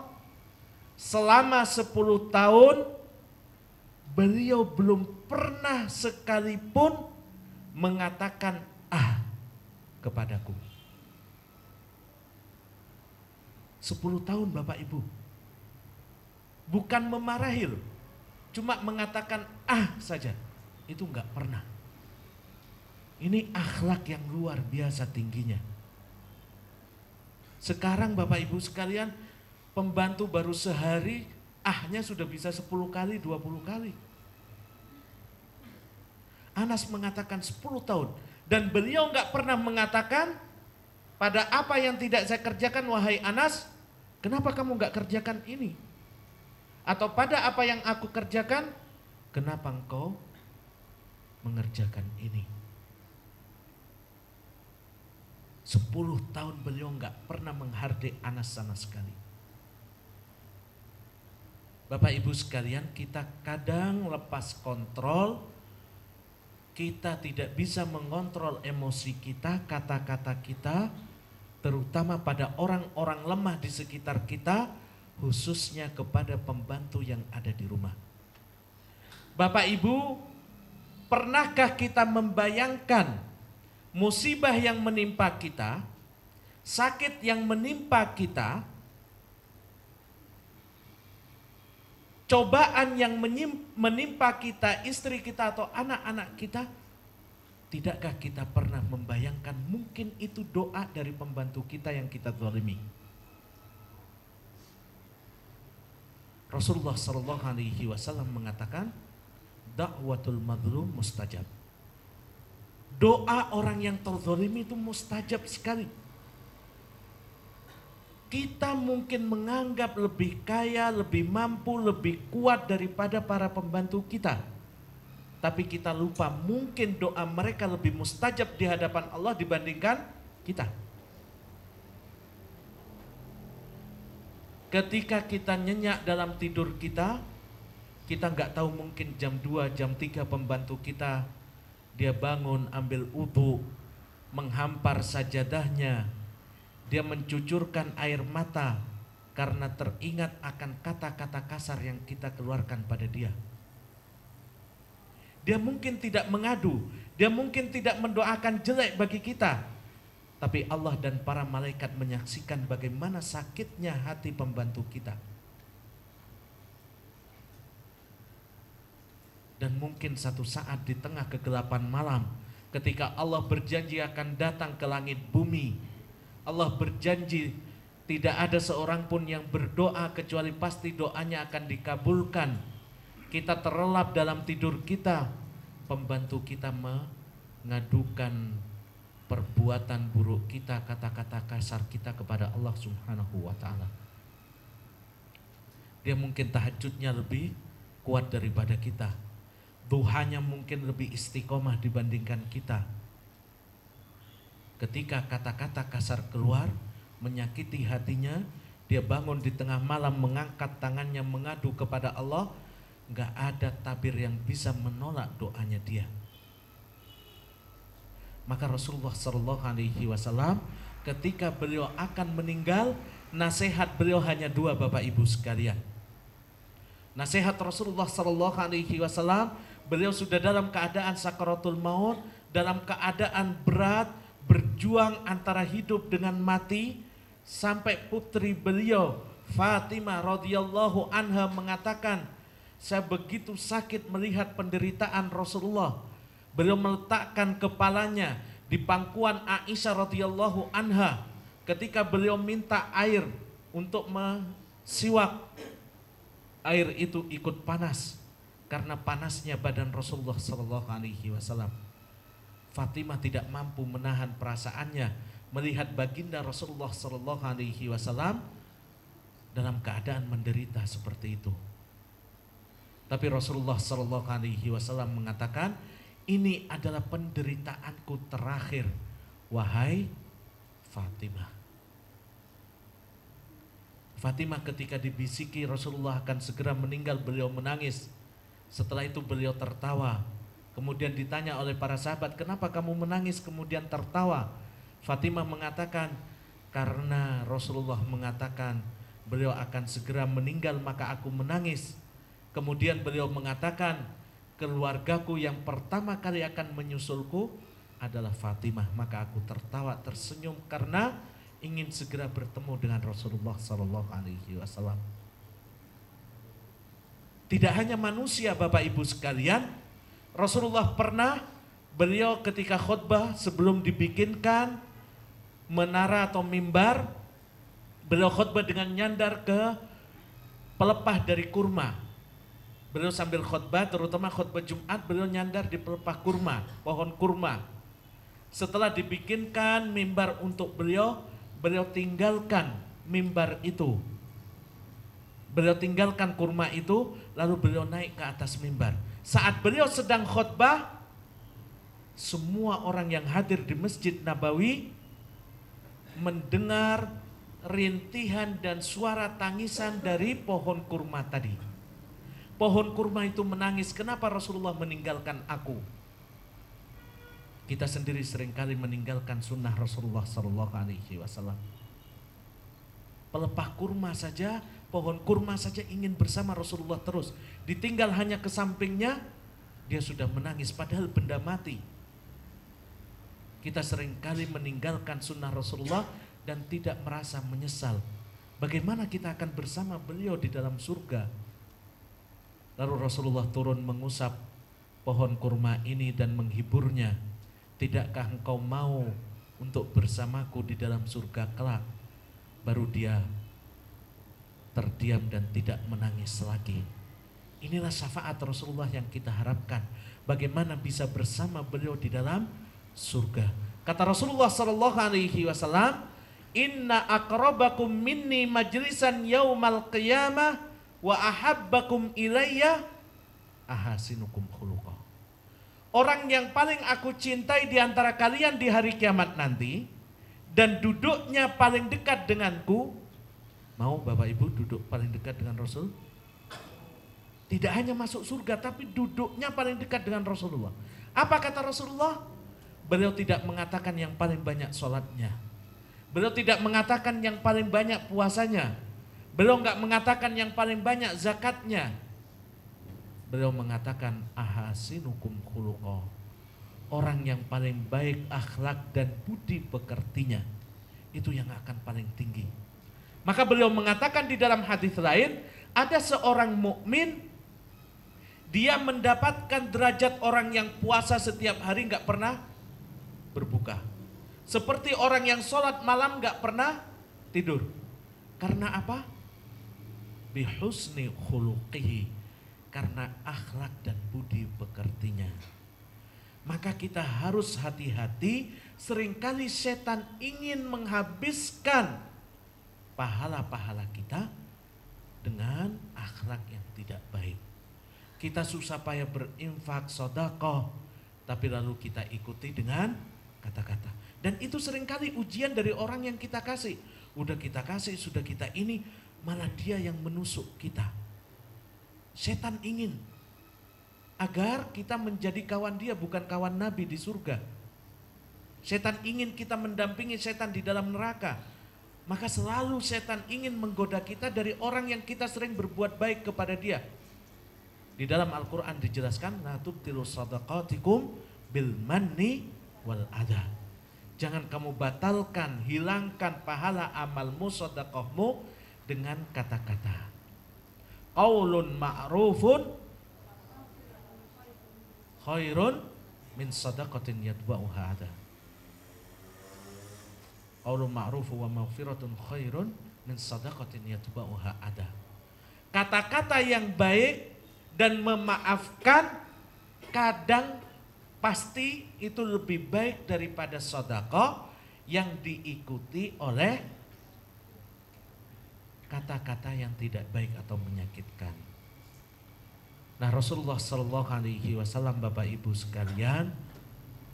Speaker 2: selama 10 tahun. Beliau belum pernah sekalipun mengatakan kepadaku. 10 tahun Bapak Ibu. Bukan memarahi loh. Cuma mengatakan saja. Itu enggak pernah. Ini akhlak yang luar biasa tingginya. Sekarang Bapak Ibu sekalian, pembantu baru sehari, nya sudah bisa 10 kali, 20 kali. Anas mengatakan 10 tahun. Dan beliau enggak pernah mengatakan, pada apa yang tidak saya kerjakan wahai Anas, kenapa kamu enggak kerjakan ini? Atau pada apa yang aku kerjakan, kenapa engkau mengerjakan ini? 10 tahun beliau enggak pernah menghardik Anas sama sekali. Bapak Ibu sekalian, kita kadang lepas kontrol, kita tidak bisa mengontrol emosi kita, kata-kata kita, terutama pada orang-orang lemah di sekitar kita, khususnya kepada pembantu yang ada di rumah. Bapak Ibu, pernahkah kita membayangkan musibah yang menimpa kita, sakit yang menimpa kita, cobaan yang menimpa kita, istri kita atau anak-anak kita, tidakkah kita pernah membayangkan mungkin itu doa dari pembantu kita yang kita zalimi? Rasulullah Shallallahu Alaihi Wasallam mengatakan, dakwatul mazlum mustajab. Doa orang yang terzalimi itu mustajab sekali. Kita mungkin menganggap lebih kaya, lebih mampu, lebih kuat daripada para pembantu kita. Tapi kita lupa mungkin doa mereka lebih mustajab di hadapan Allah dibandingkan kita. Ketika kita nyenyak dalam tidur kita nggak tahu mungkin jam 2, jam 3 pembantu kita, dia bangun ambil wudu, menghampar sajadahnya, dia mencucurkan air mata karena teringat akan kata-kata kasar yang kita keluarkan pada dia. Dia mungkin tidak mengadu, dia mungkin tidak mendoakan jelek bagi kita, tapi Allah dan para malaikat menyaksikan bagaimana sakitnya hati pembantu kita. Dan mungkin satu saat di tengah kegelapan malam, ketika Allah berjanji akan datang ke langit bumi, Allah berjanji tidak ada seorang pun yang berdoa kecuali pasti doanya akan dikabulkan. Kita terlelap dalam tidur kita, pembantu kita mengadukan perbuatan buruk kita, kata-kata kasar kita kepada Allah Subhanahu wa ta'ala. Dia mungkin tahajudnya lebih kuat daripada kita, duhanya mungkin lebih istiqomah dibandingkan kita. Ketika kata-kata kasar keluar menyakiti hatinya, dia bangun di tengah malam mengangkat tangannya mengadu kepada Allah, gak ada tabir yang bisa menolak doanya dia. Maka Rasulullah Shallallahu Alaihi Wasallam ketika beliau akan meninggal, nasihat beliau hanya 2 Bapak Ibu sekalian. Nasihat Rasulullah Shallallahu Alaihi Wasallam, beliau sudah dalam keadaan sakaratul maut, dalam keadaan berat, berjuang antara hidup dengan mati, sampai putri beliau Fatimah radhiyallahu anha mengatakan, saya begitu sakit melihat penderitaan Rasulullah. Beliau meletakkan kepalanya di pangkuan Aisyah radhiyallahu anha, ketika beliau minta air untuk siwak, air itu ikut panas karena panasnya badan Rasulullah Sallallahu Alaihi Wasallam. Fatimah tidak mampu menahan perasaannya melihat baginda Rasulullah Sallallahu Alaihi Wasallam dalam keadaan menderita seperti itu. Tapi Rasulullah Sallallahu Alaihi Wasallam mengatakan, ini adalah penderitaanku terakhir, wahai Fatimah. Fatimah ketika dibisiki Rasulullah akan segera meninggal, beliau menangis. Setelah itu beliau tertawa. Kemudian ditanya oleh para sahabat, kenapa kamu menangis kemudian tertawa? Fatimah mengatakan, karena Rasulullah mengatakan beliau akan segera meninggal maka aku menangis. Kemudian beliau mengatakan, keluargaku yang pertama kali akan menyusulku adalah Fatimah, maka aku tertawa tersenyum karena ingin segera bertemu dengan Rasulullah Sallallahu Alaihi Wasallam. Tidak hanya manusia Bapak Ibu sekalian, Rasulullah pernah, beliau ketika khutbah sebelum dibikinkan menara atau mimbar, beliau khutbah dengan nyandar ke pelepah dari kurma. Beliau sambil khutbah, terutama khutbah Jumat, beliau nyandar di pelepah kurma, pohon kurma. Setelah dibikinkan mimbar untuk beliau, beliau tinggalkan mimbar itu. Beliau tinggalkan kurma itu, lalu beliau naik ke atas mimbar. Saat beliau sedang khutbah, semua orang yang hadir di Masjid Nabawi mendengar rintihan dan suara tangisan dari pohon kurma tadi. Pohon kurma itu menangis, kenapa Rasulullah meninggalkan aku? Kita sendiri seringkali meninggalkan sunnah Rasulullah Sallallahu Alaihi Wasallam. Pelepah kurma saja, pohon kurma saja ingin bersama Rasulullah terus. Ditinggal hanya ke sampingnya, dia sudah menangis padahal benda mati. Kita seringkali meninggalkan sunnah Rasulullah dan tidak merasa menyesal. Bagaimana kita akan bersama beliau di dalam surga? Lalu Rasulullah turun mengusap pohon kurma ini dan menghiburnya. Tidakkah engkau mau untuk bersamaku di dalam surga kelak? Baru dia terdiam dan tidak menangis lagi. Inilah syafaat Rasulullah yang kita harapkan. Bagaimana bisa bersama beliau di dalam surga? Kata Rasulullah Sallallahu Alaihi Wasallam, Inna aqrabakum minni majlisan yaumal qiyamah wa ahabbakum ilayya ahasinukum khuluqa. Orang yang paling aku cintai di antara kalian di hari kiamat nanti dan duduknya paling dekat denganku. Mau Bapak Ibu duduk paling dekat dengan Rasul? Tidak hanya masuk surga tapi duduknya paling dekat dengan Rasulullah. Apa kata Rasulullah? Beliau tidak mengatakan yang paling banyak sholatnya. Beliau tidak mengatakan yang paling banyak puasanya. Beliau enggak mengatakan yang paling banyak zakatnya. Beliau mengatakan ahasinukum khuluqa. Orang yang paling baik akhlak dan budi pekertinya. Itu yang akan paling tinggi. Maka beliau mengatakan di dalam hadis lain, ada seorang mukmin, dia mendapatkan derajat orang yang puasa setiap hari enggak pernah berbuka. Seperti orang yang sholat malam enggak pernah tidur. Karena apa? Bihusni khuluqihi, karena akhlak dan budi pekertinya. Maka kita harus hati-hati, seringkali setan ingin menghabiskan pahala-pahala kita dengan akhlak yang tidak baik. Kita susah payah berinfak sedekah, tapi lalu kita ikuti dengan kata-kata. Dan itu seringkali ujian dari orang yang kita kasih. Udah kita kasih, sudah kita ini, malah dia yang menusuk kita. Setan ingin agar kita menjadi kawan dia, bukan kawan Nabi di surga. Setan ingin kita mendampingi setan di dalam neraka. Maka selalu setan ingin menggoda kita dari orang yang kita sering berbuat baik kepada dia. Di dalam Al-Quran dijelaskan, la tubtilu sadaqatikum bil manni wal adha. Jangan kamu batalkan, hilangkan pahala amalmu, sedekahmu dengan kata-kata. Qaulun ma'rufun khairun min sadaqatin yatba'uha adha. qaulun ma'ruf wa maghfiratun khairun min shadaqatin yatba'uha adha. Kata-kata yang baik dan memaafkan kadang pasti itu lebih baik daripada sedekah yang diikuti oleh kata-kata yang tidak baik atau menyakitkan. Nah, Rasulullah Shallallahu Alaihi Wasallam, Bapak Ibu sekalian,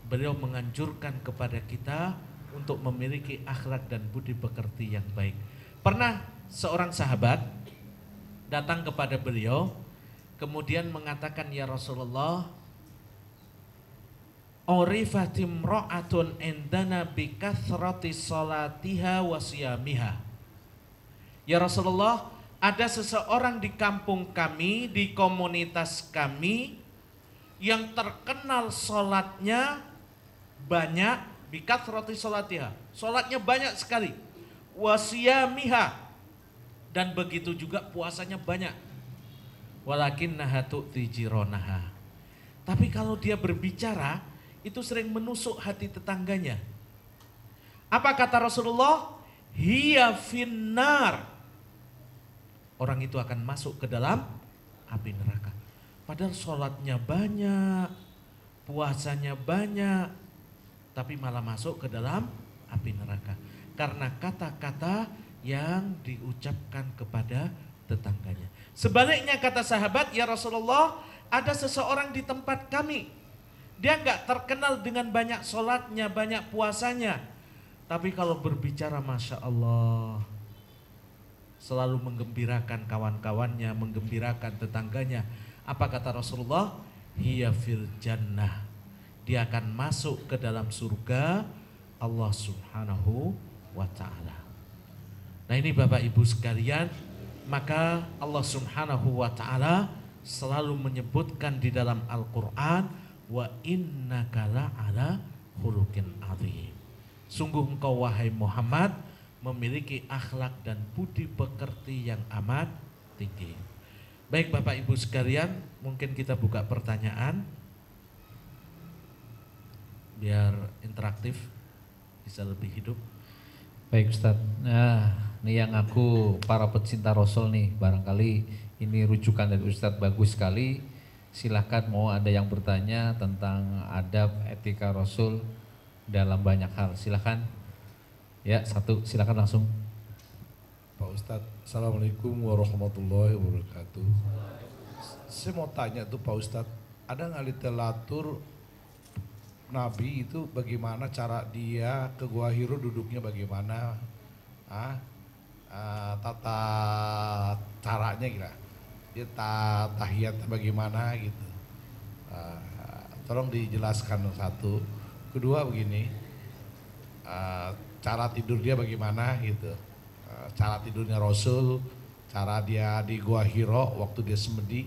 Speaker 2: beliau menganjurkan kepada kita untuk memiliki akhlak dan budi pekerti yang baik. Pernah seorang sahabat datang kepada beliau, kemudian mengatakan, ya Rasulullah, urifatim ra'atun indana bikathrati salatiha wa siyamiha. Ya Rasulullah, ada seseorang di kampung kami, di komunitas kami, yang terkenal sholatnya banyak, bikathrati salatiha, sholatnya banyak sekali, wa siyamiha, dan begitu juga puasanya banyak. Walakinnaha tu'ti jironaha. Tapi kalau dia berbicara, itu sering menusuk hati tetangganya. Apa kata Rasulullah? Hiya finnar. Orang itu akan masuk ke dalam api neraka. Padahal sholatnya banyak, puasanya banyak, tapi malah masuk ke dalam api neraka. Karena kata-kata yang diucapkan kepada tetangganya. Sebaliknya kata sahabat, ya Rasulullah, ada seseorang di tempat kami, dia nggak terkenal dengan banyak sholatnya, banyak puasanya, tapi kalau berbicara Masya Allah, selalu menggembirakan kawan-kawannya, menggembirakan tetangganya. Apa kata Rasulullah? Hiya fil jannah. Dia akan masuk ke dalam surga Allah Subhanahu wa ta'ala. Nah, ini Bapak Ibu sekalian, maka Allah Subhanahu wa ta'ala selalu menyebutkan di dalam Al-Quran, wa innaka la'ala khuluqin azim. Sungguh engkau wahai Muhammad memiliki akhlak dan budi pekerti yang amat tinggi. Baik Bapak Ibu sekalian, mungkin kita buka pertanyaan biar interaktif, bisa lebih hidup.
Speaker 3: Baik Ustadz, nah ini yang aku para pecinta Rasul nih, barangkali ini rujukan dari Ustadz bagus sekali. Silahkan mau ada yang bertanya tentang adab etika Rasul dalam banyak hal, silahkan. Ya, satu, silakan langsung.
Speaker 4: Pak Ustadz, Assalamualaikum warahmatullahi wabarakatuh. Saya mau tanya tuh Pak Ustadz, ada nggak literatur Nabi itu bagaimana cara dia ke Gua Hiro duduknya bagaimana? Tata caranya gila, dia tahiyatnya bagaimana gitu. Tolong dijelaskan satu. Kedua begini, cara tidur dia bagaimana gitu, cara tidurnya Rasul, cara dia di Gua Hiro waktu dia semedi,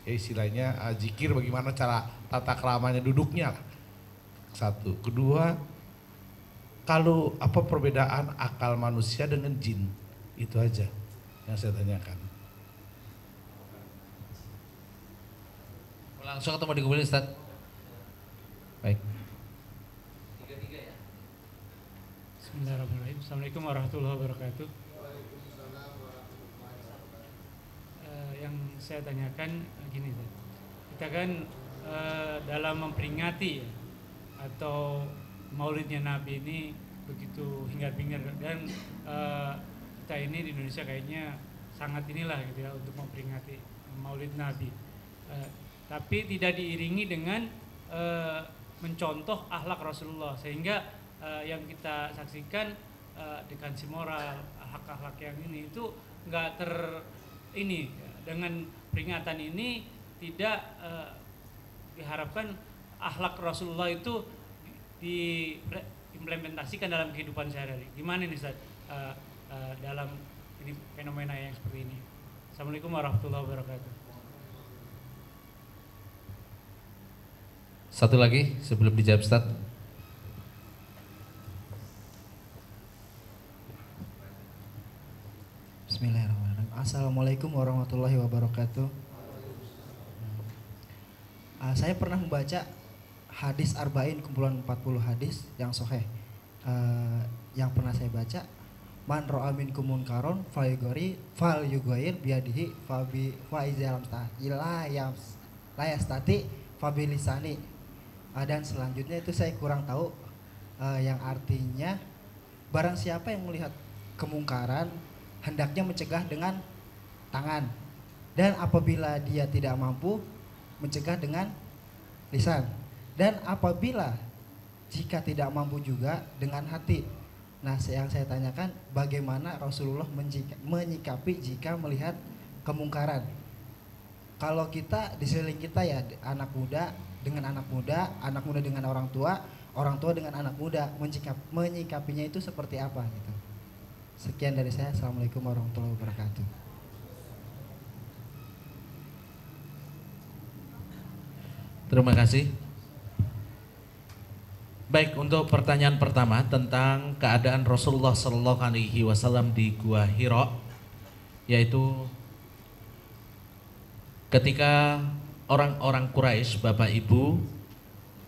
Speaker 4: istilahnya zikir bagaimana cara tata keramanya duduknya lah. Satu. Kedua, kalau apa perbedaan akal manusia dengan jin, itu aja yang saya tanyakan.
Speaker 3: Langsung atau mau dikumpulin Ustaz? Baik.
Speaker 5: Bismillahirrahmanirrahim. Assalamualaikum warahmatullahi wabarakatuh. Yang saya tanyakan gini, kita kan dalam memperingati atau maulidnya Nabi ini begitu hingar-bingar, dan kita ini di Indonesia kayaknya sangat inilah gitu ya untuk memperingati maulid Nabi, tapi tidak diiringi dengan mencontoh akhlak Rasulullah, sehingga yang kita saksikan dekansi moral, akhlak yang ini itu nggak ini dengan peringatan ini tidak diharapkan akhlak Rasulullah itu diimplementasikan dalam kehidupan sehari-hari. Gimana nih Ustaz dalam ini fenomena yang seperti ini? Assalamualaikum warahmatullahi wabarakatuh.
Speaker 3: Satu lagi sebelum dijawab Ustaz.
Speaker 6: Bismillahirrahmanirrahim. Assalamualaikum warahmatullahi wabarakatuh. Saya pernah membaca hadis Arba'in, kumpulan 40 hadis yang sahih. yang pernah saya baca, man ro'a minkum munkaron fal yughayir biyadihi fa iza la yastati fa bilisani. Dan selanjutnya itu saya kurang tahu yang artinya barang siapa yang melihat kemungkaran hendaknya mencegah dengan tangan, dan apabila dia tidak mampu mencegah dengan lisan, dan apabila jika tidak mampu juga dengan hati. Nah, yang saya tanyakan, bagaimana Rasulullah menyikapi jika melihat kemungkaran? Kalau kita di sekeliling kita ya anak muda dengan anak muda dengan orang tua dengan anak muda, menyikapinya itu seperti apa gitu. Sekian dari saya. Assalamualaikum warahmatullahi wabarakatuh.
Speaker 2: Terima kasih. Baik, untuk pertanyaan pertama tentang keadaan Rasulullah Shallallahu Alaihi Wasallam di Gua Hira, yaitu ketika orang-orang Quraisy, Bapak Ibu,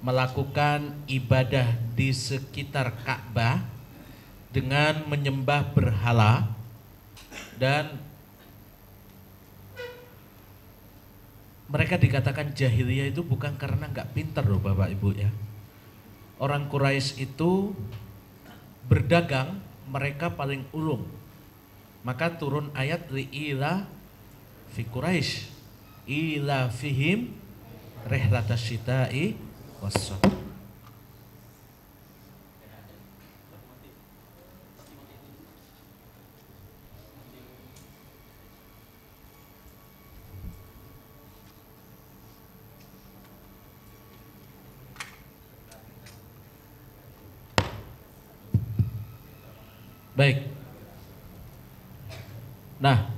Speaker 2: melakukan ibadah di sekitar Ka'bah dengan menyembah berhala, dan mereka dikatakan jahiliyah itu bukan karena nggak pinter loh Bapak Ibu ya. Orang Quraisy itu berdagang, mereka paling ulung. Maka turun ayat li'ila fi Quraisy ila fihim rihlatas syita'i was-sayf. Baik. Nah,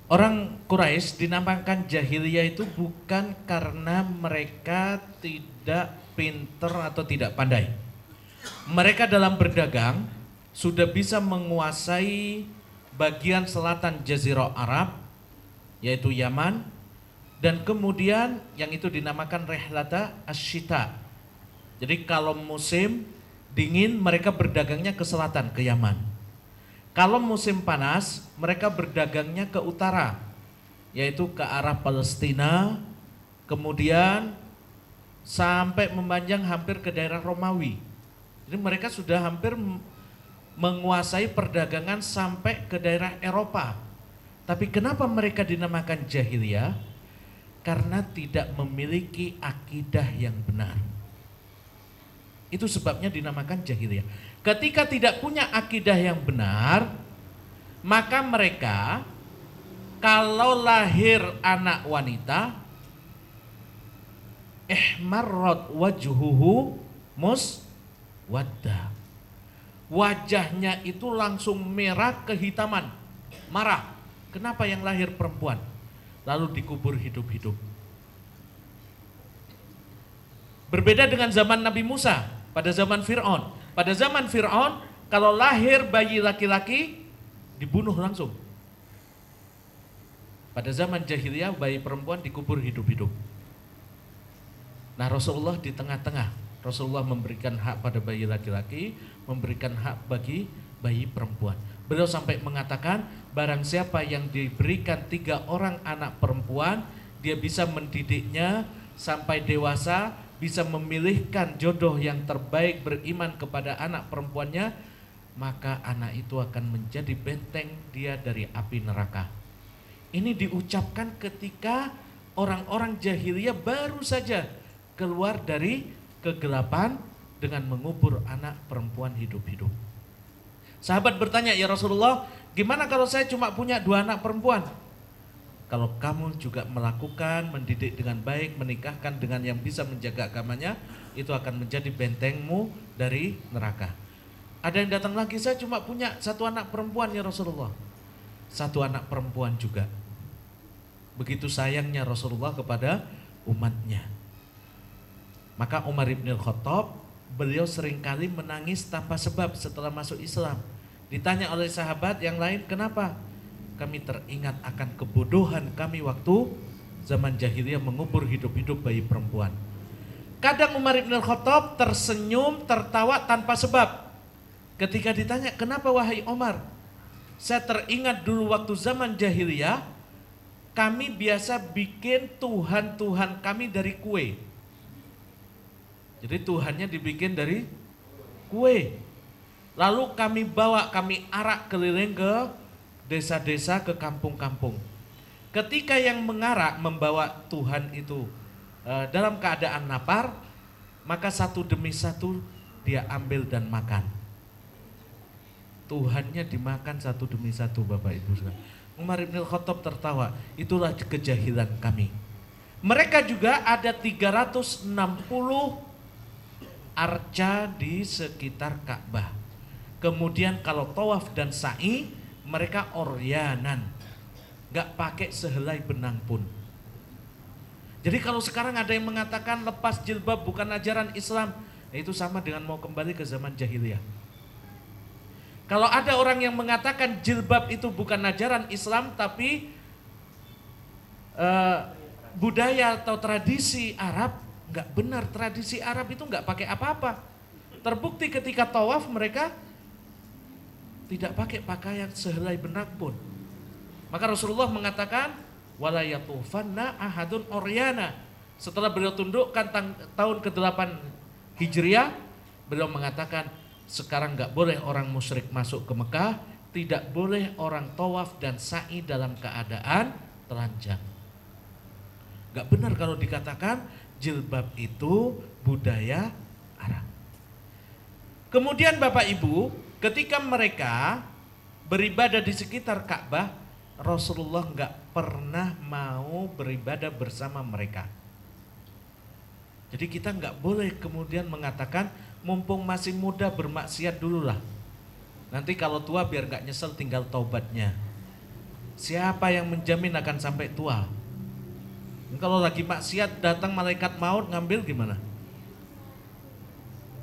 Speaker 2: orang Quraisy dinamakan jahiliyah itu bukan karena mereka tidak pinter atau tidak pandai. Mereka dalam berdagang sudah bisa menguasai bagian selatan Jazirah Arab, yaitu Yaman, dan kemudian yang itu dinamakan Rihlata Asyita. Jadi kalau musim dingin mereka berdagangnya ke selatan, ke Yaman. Kalau musim panas mereka berdagangnya ke utara, yaitu ke arah Palestina, kemudian sampai memanjang hampir ke daerah Romawi. Jadi mereka sudah hampir menguasai perdagangan sampai ke daerah Eropa. Tapi kenapa mereka dinamakan jahiliyah? Karena tidak memiliki akidah yang benar. Itu sebabnya dinamakan jahiliyah. Ketika tidak punya akidah yang benar, maka mereka kalau lahir anak wanita, ihmarrat wajhuhu muswadda. Wajahnya itu langsung merah kehitaman, marah. Kenapa yang lahir perempuan? Lalu dikubur hidup-hidup. Berbeda dengan zaman Nabi Musa, pada zaman Fir'aun. Pada zaman Fir'aun, kalau lahir bayi laki-laki, dibunuh langsung. Pada zaman jahiliyah, bayi perempuan dikubur hidup-hidup. Nah, Rasulullah di tengah-tengah. Rasulullah memberikan hak pada bayi laki-laki, memberikan hak bagi bayi perempuan. Beliau sampai mengatakan, barang siapa yang diberikan 3 orang anak perempuan, dia bisa mendidiknya sampai dewasa, bisa memilihkan jodoh yang terbaik, beriman kepada anak perempuannya, maka anak itu akan menjadi benteng dia dari api neraka. Ini diucapkan ketika orang-orang jahiliyah baru saja keluar dari kegelapan dengan mengubur anak perempuan hidup-hidup. Sahabat bertanya, ya Rasulullah, gimana kalau saya cuma punya 2 anak perempuan? Kalau kamu juga melakukan, mendidik dengan baik, menikahkan dengan yang bisa menjaga agamanya, itu akan menjadi bentengmu dari neraka. Ada yang datang lagi, saya cuma punya 1 anak perempuan ya Rasulullah. 1 anak perempuan juga. Begitu sayangnya Rasulullah kepada umatnya. Maka Umar ibn Khattab, beliau seringkali menangis tanpa sebab setelah masuk Islam. Ditanya oleh sahabat yang lain, kenapa? Kami teringat akan kebodohan kami waktu zaman jahiliyah mengubur hidup-hidup bayi perempuan. Kadang Umar ibn Khattab tersenyum, tertawa tanpa sebab. Ketika ditanya, kenapa wahai Omar? Saya teringat dulu waktu zaman jahiliyah, kami biasa bikin Tuhan kami dari kue. Jadi Tuhannya dibikin dari kue. Lalu kami bawa, kami arak keliling ke desa-desa, ke kampung-kampung. Ketika yang mengarak membawa Tuhan itu dalam keadaan lapar, maka satu demi satu dia ambil dan makan. Tuhannya dimakan satu demi satu, Bapak Ibu sekalian. Umar bin Khattab tertawa, itulah kejahilan kami. Mereka juga ada 360 arca di sekitar Ka'bah. Kemudian kalau tawaf dan sa'i, mereka oryanan, gak pakai sehelai benang pun. Jadi kalau sekarang ada yang mengatakan lepas jilbab bukan ajaran Islam, itu sama dengan mau kembali ke zaman jahiliyah. Kalau ada orang yang mengatakan jilbab itu bukan ajaran Islam tapi budaya atau tradisi Arab, nggak benar. Tradisi Arab itu nggak pakai apa-apa. Terbukti ketika tawaf mereka tidak pakai pakaian sehelai benang pun. Maka Rasulullah mengatakan wala yatufanna ahadun oryana. Setelah beliau tundukkan tahun ke-8 Hijriah, beliau mengatakan sekarang nggak boleh orang musyrik masuk ke Mekah, tidak boleh orang tawaf dan sa'i dalam keadaan telanjang. Nggak benar kalau dikatakan jilbab itu budaya Arab. Kemudian Bapak Ibu, ketika mereka beribadah di sekitar Ka'bah, Rasulullah nggak pernah mau beribadah bersama mereka. Jadi kita nggak boleh kemudian mengatakan mumpung masih muda bermaksiat dululah. Nanti kalau tua biar nggak nyesel tinggal taubatnya. Siapa yang menjamin akan sampai tua? Kalau lagi maksiat datang malaikat maut ngambil gimana?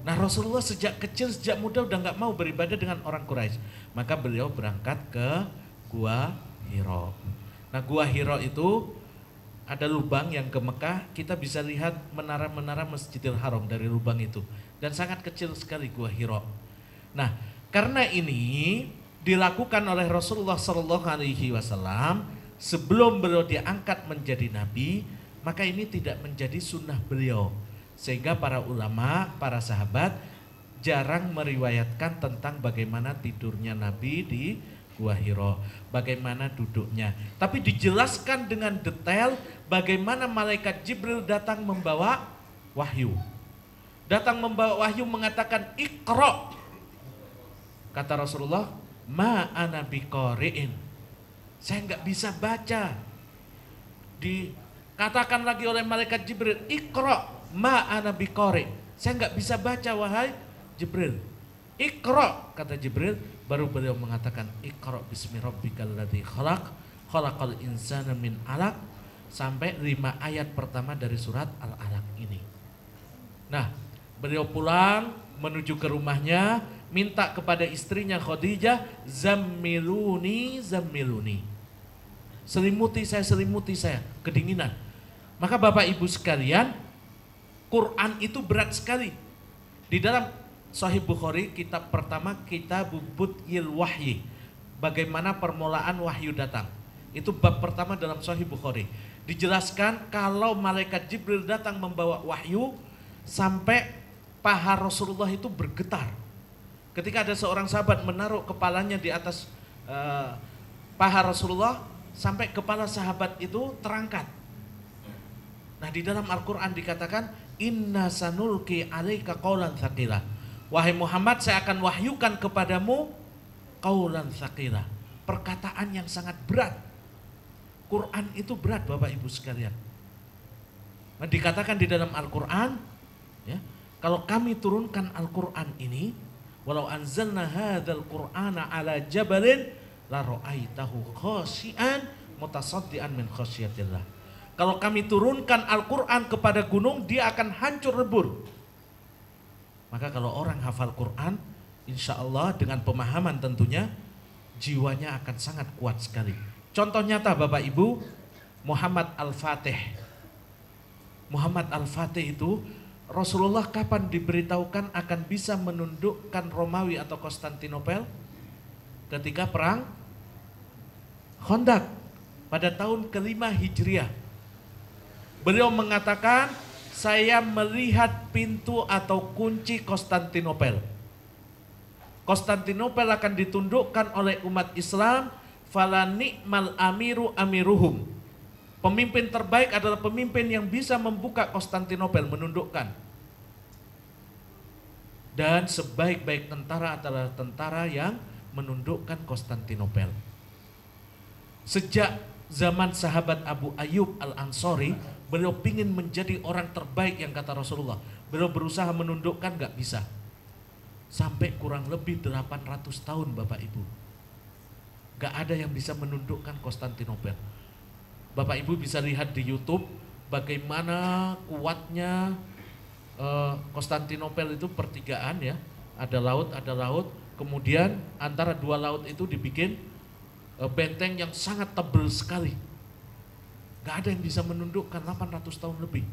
Speaker 2: Nah Rasulullah sejak kecil, sejak muda udah nggak mau beribadah dengan orang Quraisy. Maka beliau berangkat ke Gua Hiro. Nah Gua Hiro itu ada lubang yang ke Mekah, kita bisa lihat menara-menara Masjidil Haram dari lubang itu. Dan sangat kecil sekali Gua Hiro. Nah karena ini dilakukan oleh Rasulullah SAW sebelum beliau diangkat menjadi Nabi, maka ini tidak menjadi sunnah beliau. Sehingga para ulama, para sahabat jarang meriwayatkan tentang bagaimana tidurnya Nabi di Gua Hiro, bagaimana duduknya. Tapi dijelaskan dengan detail bagaimana malaikat Jibril datang membawa wahyu. Datang membawa wahyu mengatakan Iqra. Kata Rasulullah, ma ana biqari'in. Saya nggak bisa baca. Dikatakan lagi oleh malaikat Jibril, Iqra ma ana biqari'. Saya nggak bisa baca wahai Jibril. Iqra, kata Jibril. Baru beliau mengatakan Iqra bismi rabbikal ladzi khalaq, khalaqal insana min 'alaq, sampai 5 ayat pertama dari surat Al-Alaq ini. Nah, beliau pulang menuju ke rumahnya, minta kepada istrinya Khadijah, zammiluni, zammiluni. Selimuti saya, kedinginan. Maka Bapak Ibu sekalian, Quran itu berat sekali. Di dalam Sahih Bukhari, kitab pertama, Kitab Bud'il Wahyi, bagaimana permulaan wahyu datang. Itu bab pertama dalam Sahih Bukhari. Dijelaskan kalau malaikat Jibril datang membawa wahyu sampai paha Rasulullah itu bergetar. Ketika ada seorang sahabat menaruh kepalanya di atas paha Rasulullah, sampai kepala sahabat itu terangkat. Nah di dalam Al-Quran dikatakan, Inna sanulki alaika qawlan tsaqila. Wahai Muhammad, saya akan wahyukan kepadamu qaulan tsaqila, perkataan yang sangat berat. Quran itu berat Bapak Ibu sekalian. Nah, dikatakan di dalam Al-Quran, ya, kalau kami turunkan Al-Quran ini, walau anzalna hadzal Qur'ana ala jabalin la ra'aitahu khashi'an mutasaddian min khasyatillah. Kalau kami turunkan Al-Quran kepada gunung, dia akan hancur lebur. Maka kalau orang hafal Quran, insya Allah dengan pemahaman tentunya, jiwanya akan sangat kuat sekali. Contoh nyata Bapak Ibu, Muhammad Al-Fatih. Muhammad Al-Fatih itu Rasulullah kapan diberitahukan akan bisa menundukkan Romawi atau Konstantinopel? Ketika perang Khandaq pada tahun ke-5 Hijriah. Beliau mengatakan, saya melihat pintu atau kunci Konstantinopel. Konstantinopel akan ditundukkan oleh umat Islam, fala ni'mal amiru amiruhum. Pemimpin terbaik adalah pemimpin yang bisa membuka Konstantinopel, menundukkan. Dan sebaik-baik tentara adalah tentara yang menundukkan Konstantinopel. Sejak zaman sahabat Abu Ayyub Al-Ansari, beliau ingin menjadi orang terbaik yang kata Rasulullah. Beliau berusaha menundukkan, gak bisa. Sampai kurang lebih 800 tahun Bapak Ibu. Gak ada yang bisa menundukkan Konstantinopel. Bapak Ibu bisa lihat di YouTube bagaimana kuatnya Konstantinopel itu pertigaan ya. Ada laut. Kemudian antara dua laut itu dibikin benteng yang sangat tebal sekali. Gak ada yang bisa menundukkan 800 tahun lebih.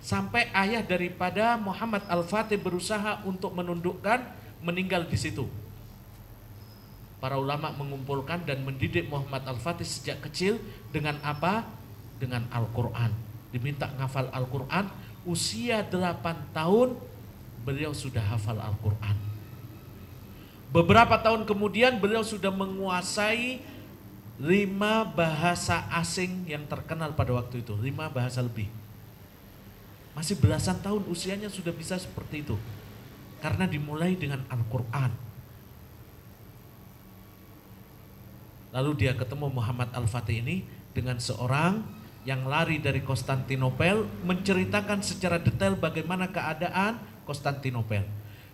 Speaker 2: Sampai ayah daripada Muhammad Al-Fatih berusaha untuk menundukkan, meninggal di situ. Para ulama mengumpulkan dan mendidik Muhammad Al-Fatih sejak kecil dengan apa? Dengan Al-Quran. Diminta ngafal Al-Quran, usia 8 tahun beliau sudah hafal Al-Quran. Beberapa tahun kemudian beliau sudah menguasai 5 bahasa asing yang terkenal pada waktu itu, 5 bahasa lebih. Masih belasan tahun usianya sudah bisa seperti itu. Karena dimulai dengan Al-Quran. Lalu dia ketemu Muhammad Al-Fatih ini dengan seorang yang lari dari Konstantinopel, menceritakan secara detail bagaimana keadaan Konstantinopel.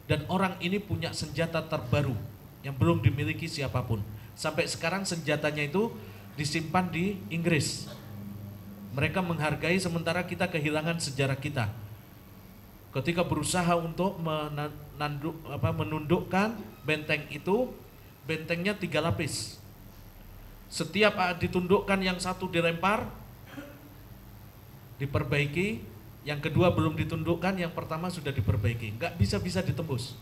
Speaker 2: Dan orang ini punya senjata terbaru yang belum dimiliki siapapun. Sampai sekarang senjatanya itu disimpan di Inggris. Mereka menghargai sementara kita kehilangan sejarah kita. Ketika berusaha untuk menundukkan benteng itu, bentengnya 3 lapis. Setiap ditundukkan yang satu dilempar, diperbaiki, yang kedua belum ditundukkan, yang pertama sudah diperbaiki. Nggak bisa ditembus.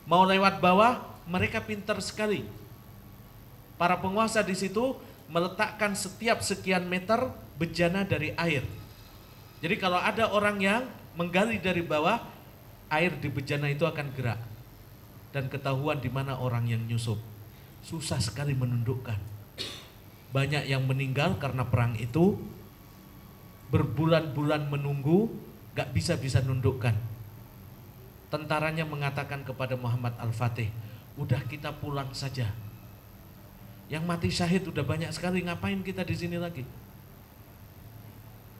Speaker 2: Mau lewat bawah, mereka pintar sekali. Para penguasa di situ meletakkan setiap sekian meter bejana dari air. Jadi kalau ada orang yang menggali dari bawah, air di bejana itu akan gerak. Dan ketahuan di mana orang yang nyusup. Susah sekali menundukkan. Banyak yang meninggal karena perang itu, berbulan-bulan menunggu, gak bisa nundukkan. Tentaranya mengatakan kepada Muhammad Al-Fatih, udah kita pulang saja. Yang mati syahid udah banyak sekali, ngapain kita di sini lagi?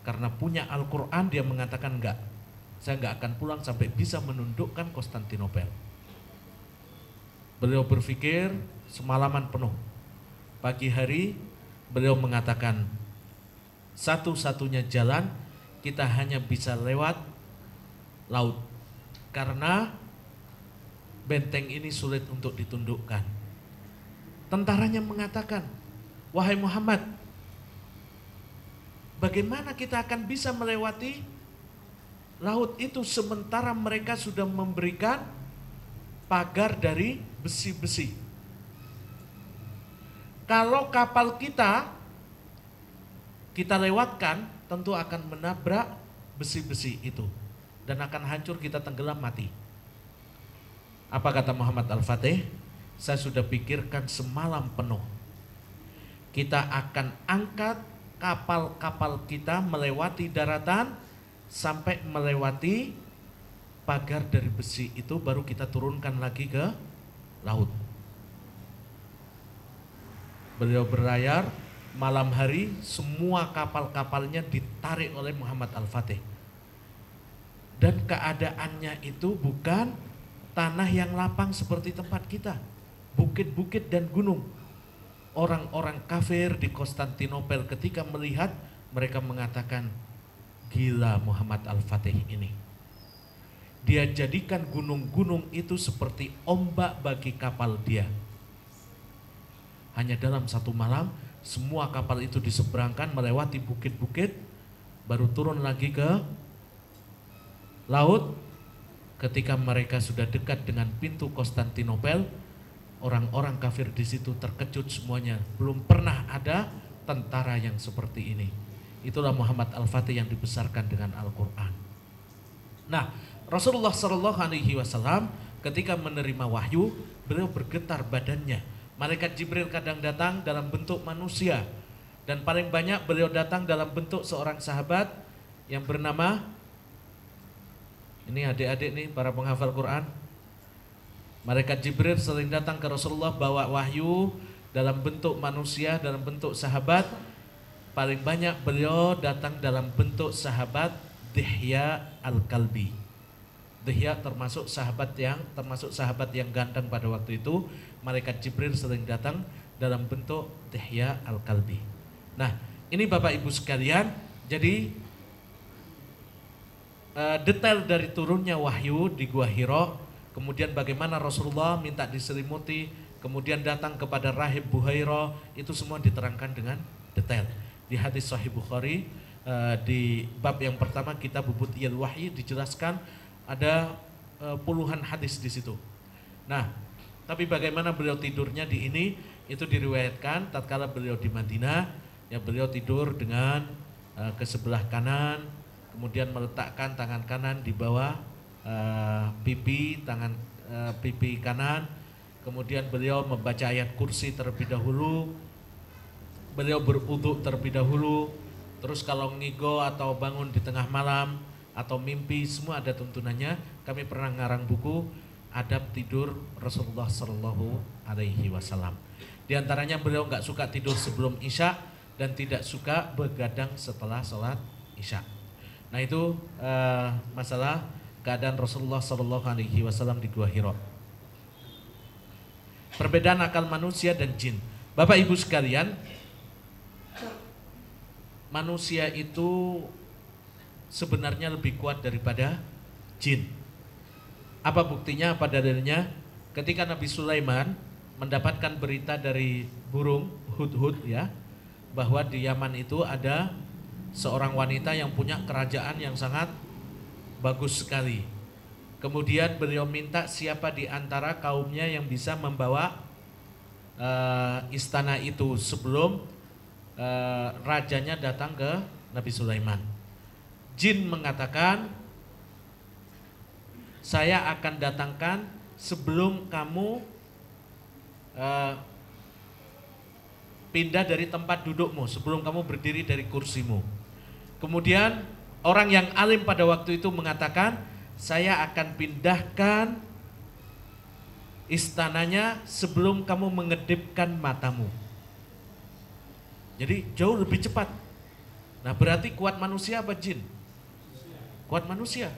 Speaker 2: Karena punya Al-Quran dia mengatakan enggak, saya enggak akan pulang sampai bisa menundukkan Konstantinopel. Beliau berpikir semalaman penuh. Pagi hari beliau mengatakan, satu-satunya jalan kita hanya bisa lewat laut. Karena benteng ini sulit untuk ditundukkan. Tentaranya mengatakan, wahai Muhammad, bagaimana kita akan bisa melewati laut itu sementara mereka sudah memberikan pagar dari besi-besi. Kalau kapal kita lewatkan, tentu akan menabrak besi-besi itu dan akan hancur, kita tenggelam mati. Apa kata Muhammad Al-Fatih? Saya sudah pikirkan semalam penuh. Kita akan angkat kapal-kapal kita melewati daratan sampai melewati pagar dari besi itu, baru kita turunkan lagi ke laut. Beliau berlayar, malam hari semua kapal-kapalnya ditarik oleh Muhammad Al-Fatih. Dan keadaannya itu bukan tanah yang lapang seperti tempat kita, bukit-bukit dan gunung. Orang-orang kafir di Konstantinopel ketika melihat, mereka mengatakan, gila Muhammad Al-Fatih ini. Dia jadikan gunung-gunung itu seperti ombak bagi kapal dia. Hanya dalam satu malam, semua kapal itu diseberangkan melewati bukit-bukit, baru turun lagi ke laut. Ketika mereka sudah dekat dengan pintu Konstantinopel, orang-orang kafir di situ terkejut semuanya. Belum pernah ada tentara yang seperti ini. Itulah Muhammad Al-Fatih yang dibesarkan dengan Al-Quran. Nah, Rasulullah SAW ketika menerima wahyu, beliau bergetar badannya. Malaikat Jibril kadang datang dalam bentuk manusia, dan paling banyak beliau datang dalam bentuk seorang sahabat yang bernama, ini adik-adik nih para penghafal Quran. Malaikat Jibril sering datang ke Rasulullah bawa wahyu dalam bentuk manusia, dalam bentuk sahabat. Paling banyak beliau datang dalam bentuk sahabat Dihya Al-Kalbi. Dihya termasuk sahabat yang ganteng pada waktu itu. Malaikat Jibril sering datang dalam bentuk Dihya Al-Kalbi. Nah, ini Bapak Ibu sekalian, jadi detail dari turunnya wahyu di Gua Hiro, kemudian bagaimana Rasulullah minta diselimuti, kemudian datang kepada Rahib Buhairah, itu semua diterangkan dengan detail. Di hadis Sahih Bukhari, di bab yang pertama kitab Bubutiyil Wahyi dijelaskan ada puluhan hadis di situ. Nah, tapi bagaimana beliau tidurnya di ini, itu diriwayatkan tatkala beliau di Madinah, ya beliau tidur dengan ke sebelah kanan, kemudian meletakkan tangan kanan di bawah pipi pipi kanan, kemudian beliau membaca ayat kursi terlebih dahulu, beliau berwudu terlebih dahulu, terus kalau ngigo atau bangun di tengah malam atau mimpi semua ada tuntunannya. Kami pernah ngarang buku Adab Tidur Rasulullah Shallallahu Alaihi Wasallam. Di antaranya beliau nggak suka tidur sebelum isya dan tidak suka begadang setelah sholat isya. Nah itu masalah keadaan Rasulullah Shallallahu Alaihi Wasallam di Gua Hiro. Perbedaan akal manusia dan jin. Bapak Ibu sekalian, manusia itu sebenarnya lebih kuat daripada jin. Apa buktinya? Apa dalilnya? Ketika Nabi Sulaiman mendapatkan berita dari burung hudhud, ya, bahwa di Yaman itu ada seorang wanita yang punya kerajaan yang sangat bagus sekali. Kemudian beliau minta siapa di antara kaumnya yang bisa membawa istana itu sebelum rajanya datang ke Nabi Sulaiman. Jin mengatakan, saya akan datangkan sebelum kamu pindah dari tempat dudukmu, sebelum kamu berdiri dari kursimu. Kemudian orang yang alim pada waktu itu mengatakan, saya akan pindahkan istananya sebelum kamu mengedipkan matamu. Jadi jauh lebih cepat. Nah berarti kuat manusia apa jin? Kuat manusia.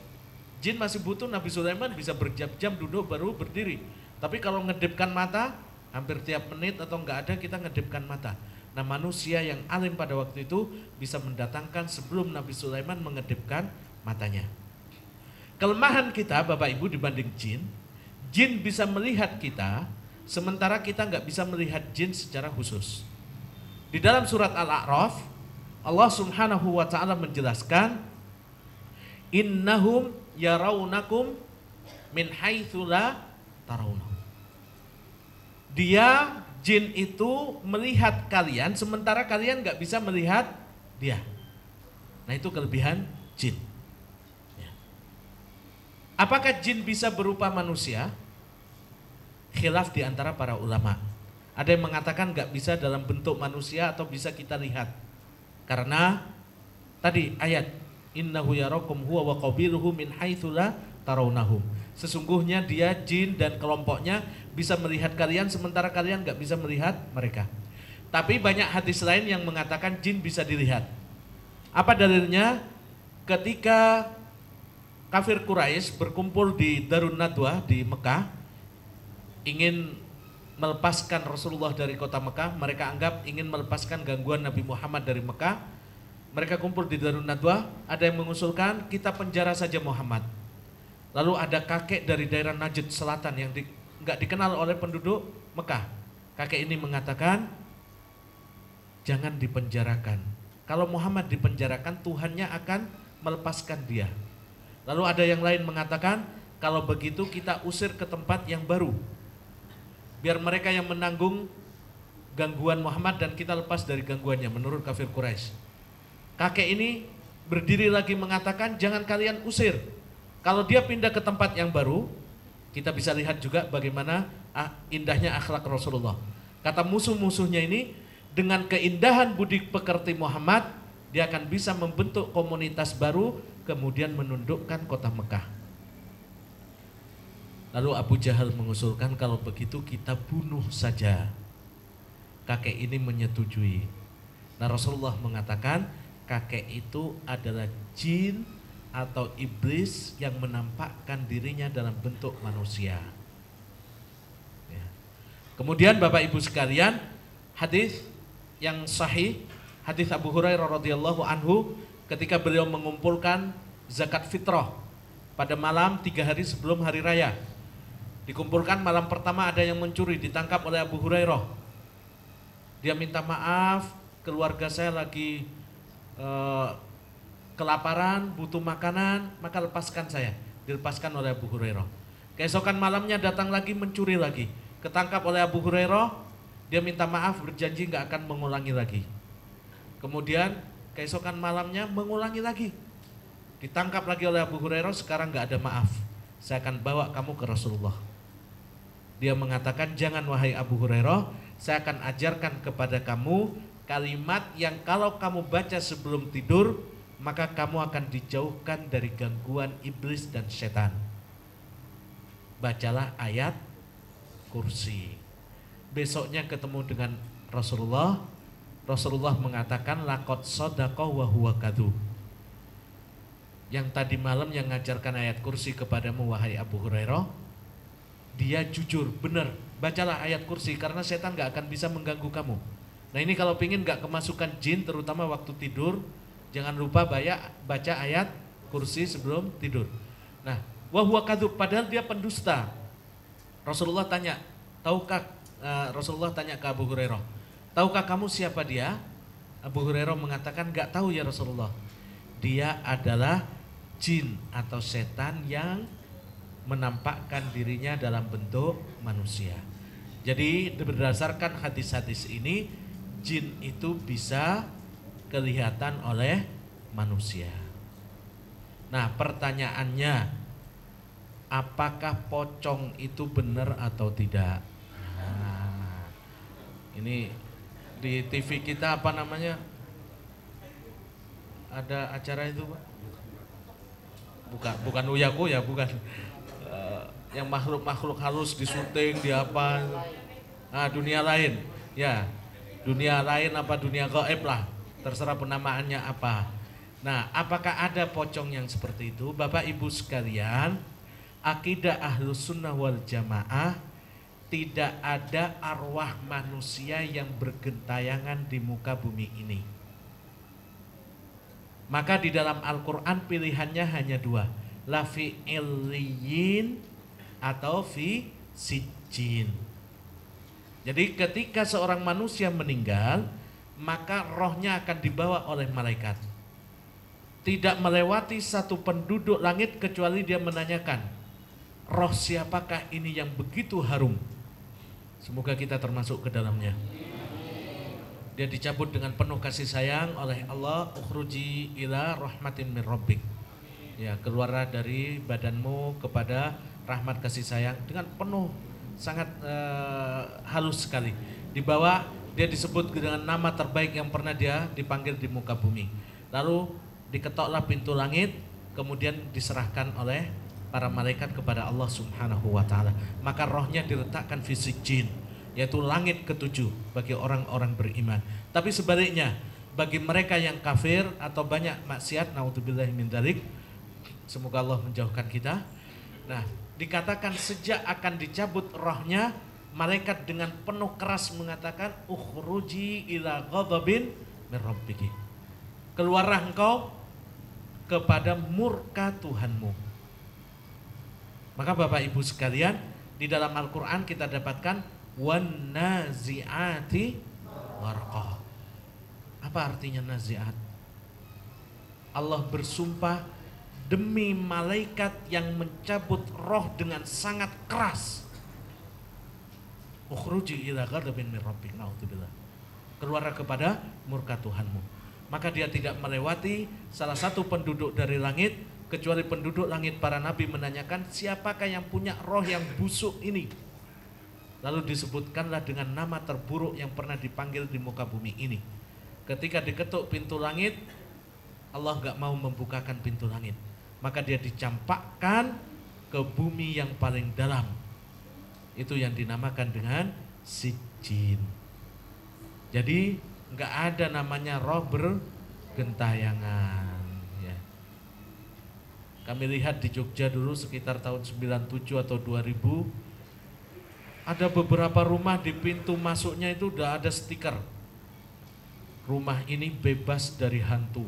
Speaker 2: Jin masih butuh, Nabi Sulaiman bisa berjam-jam duduk baru berdiri. Tapi kalau ngedipkan mata, hampir tiap menit atau enggak ada kita ngedipkan mata. Nah manusia yang alim pada waktu itu bisa mendatangkan sebelum Nabi Sulaiman mengedipkan matanya. Kelemahan kita Bapak Ibu dibanding jin, jin bisa melihat kita, sementara kita enggak bisa melihat jin secara khusus. Di dalam surat Al-A'raf, Allah Subhanahu wa ta'ala menjelaskan, innahum yarawnakum min haitsu la tarawnahum. Dia, jin itu melihat kalian sementara kalian gak bisa melihat dia. Nah itu kelebihan jin. Ya. Apakah jin bisa berupa manusia? Khilaf di antara para ulama. Ada yang mengatakan gak bisa dalam bentuk manusia atau bisa kita lihat. Karena tadi ayat innahu yarakum huwa wa qabiluhu min haitsu la tarawnahum. Sesungguhnya dia jin dan kelompoknya bisa melihat kalian sementara kalian gak bisa melihat mereka. Tapi banyak hadis lain yang mengatakan jin bisa dilihat. Apa dalilnya? Ketika kafir Quraisy berkumpul di Darun Nadwah di Mekah, ingin melepaskan Rasulullah dari kota Mekah, mereka anggap ingin melepaskan gangguan Nabi Muhammad dari Mekah. Mereka kumpul di Darun Nadwah, ada yang mengusulkan kita penjara saja Muhammad. Lalu ada kakek dari daerah Najd Selatan yang nggak dikenal oleh penduduk Mekah. Kakek ini mengatakan, jangan dipenjarakan. Kalau Muhammad dipenjarakan, Tuhannya akan melepaskan dia. Lalu ada yang lain mengatakan, kalau begitu kita usir ke tempat yang baru. Biar mereka yang menanggung gangguan Muhammad dan kita lepas dari gangguannya, menurut kafir Quraisy. Kakek ini berdiri lagi mengatakan, jangan kalian usir. Kalau dia pindah ke tempat yang baru, kita bisa lihat juga bagaimana indahnya akhlak Rasulullah. Kata musuh-musuhnya ini, dengan keindahan budi pekerti Muhammad, dia akan bisa membentuk komunitas baru, kemudian menundukkan kota Mekah. Lalu Abu Jahal mengusulkan, kalau begitu kita bunuh saja. Kakek ini menyetujui. Nah, Rasulullah mengatakan, kakek itu adalah jin atau iblis yang menampakkan dirinya dalam bentuk manusia. Ya. Kemudian Bapak Ibu sekalian, hadis yang sahih, hadis Abu Hurairah radhiyallahu anhu, ketika beliau mengumpulkan zakat fitrah pada malam 3 hari sebelum hari raya. Dikumpulkan malam pertama ada yang mencuri, ditangkap oleh Abu Hurairah. Dia minta maaf, keluarga saya lagi kelaparan, butuh makanan, maka lepaskan saya. Dilepaskan oleh Abu Hurairah. Keesokan malamnya datang lagi, mencuri lagi. Ketangkap oleh Abu Hurairah, dia minta maaf, berjanji nggak akan mengulangi lagi. Kemudian keesokan malamnya mengulangi lagi. Ditangkap lagi oleh Abu Hurairah, sekarang nggak ada maaf. Saya akan bawa kamu ke Rasulullah. Dia mengatakan, jangan wahai Abu Hurairah, saya akan ajarkan kepada kamu kalimat yang kalau kamu baca sebelum tidur, maka kamu akan dijauhkan dari gangguan iblis dan setan. Bacalah ayat kursi. Besoknya ketemu dengan Rasulullah. Rasulullah mengatakan, laqad shadaqa wa huwa kadzub. Yang tadi malam yang ngajarkan ayat kursi kepadamu wahai Abu Hurairah, dia jujur, benar. Bacalah ayat kursi karena setan gak akan bisa mengganggu kamu. Nah ini kalau pingin gak kemasukan jin, terutama waktu tidur, jangan lupa baca ayat kursi sebelum tidur. Nah, wa huwa kadzub, padahal dia pendusta. Rasulullah tanya, Rasulullah tanya ke Abu Hurairah, tahukah kamu siapa dia? Abu Hurairah mengatakan, gak tahu ya Rasulullah. Dia adalah jin atau setan yang menampakkan dirinya dalam bentuk manusia. Jadi berdasarkan hadis-hadis ini, jin itu bisa kelihatan oleh manusia. Nah, pertanyaannya, apakah pocong itu benar atau tidak? Nah, ini di TV kita apa namanya? Ada acara itu, Pak? Bukan Uyaku ya, bukan. Yang makhluk-makhluk halus disyuting di apa? Nah, dunia lain. Ya, dunia lain apa dunia gaib lah. Terserah penamaannya apa. Nah, apakah ada pocong yang seperti itu? Bapak Ibu sekalian, akidah Ahlus Sunnah wal Jamaah, tidak ada arwah manusia yang bergentayangan di muka bumi ini. Maka di dalam Al-Quran pilihannya hanya 2, la fi illiyin atau fi sijjin. Jadi ketika seorang manusia meninggal, maka rohnya akan dibawa oleh malaikat. Tidak melewati satu penduduk langit kecuali dia menanyakan, roh siapakah ini yang begitu harum? Semoga kita termasuk ke dalamnya. Dia dicabut dengan penuh kasih sayang oleh Allah, ukhruji ila rahmatin min rabbik. Ya, keluarlah dari badanmu kepada rahmat kasih sayang, dengan penuh sangat halus sekali. Dibawa, dia disebut dengan nama terbaik yang pernah dia dipanggil di muka bumi. Lalu diketoklah pintu langit, kemudian diserahkan oleh para malaikat kepada Allah Subhanahu wa taala. Maka rohnya diletakkan fi sijjin, yaitu langit ketujuh bagi orang-orang beriman. Tapi sebaliknya, bagi mereka yang kafir atau banyak maksiat, naudzubillahi min dzalik, semoga Allah menjauhkan kita. Nah, dikatakan sejak akan dicabut rohnya, malaikat dengan penuh keras mengatakan, ukhruji ila ghadabin min rabbiki. Keluarlah engkau kepada murka Tuhanmu. Maka Bapak Ibu sekalian, di dalam Al-Quran kita dapatkan wan nazi'ati gharqa. Apa artinya nazi'at? Allah bersumpah demi malaikat yang mencabut roh dengan sangat keras. Ukhruji ila ghadabin min rabbik, naudzubillah. Keluarlah kepada murka Tuhanmu. Maka dia tidak melewati salah satu penduduk dari langit, kecuali penduduk langit para nabi menanyakan, siapakah yang punya roh yang busuk ini? Lalu disebutkanlah dengan nama terburuk yang pernah dipanggil di muka bumi ini. Ketika diketuk pintu langit, Allah gak mau membukakan pintu langit, maka dia dicampakkan ke bumi yang paling dalam. Itu yang dinamakan dengan sijjin. Jadi nggak ada namanya roh bergentayangan ya. Kami lihat di Jogja dulu sekitar tahun 97 atau 2000, ada beberapa rumah di pintu masuknya itu udah ada stiker, rumah ini bebas dari hantu.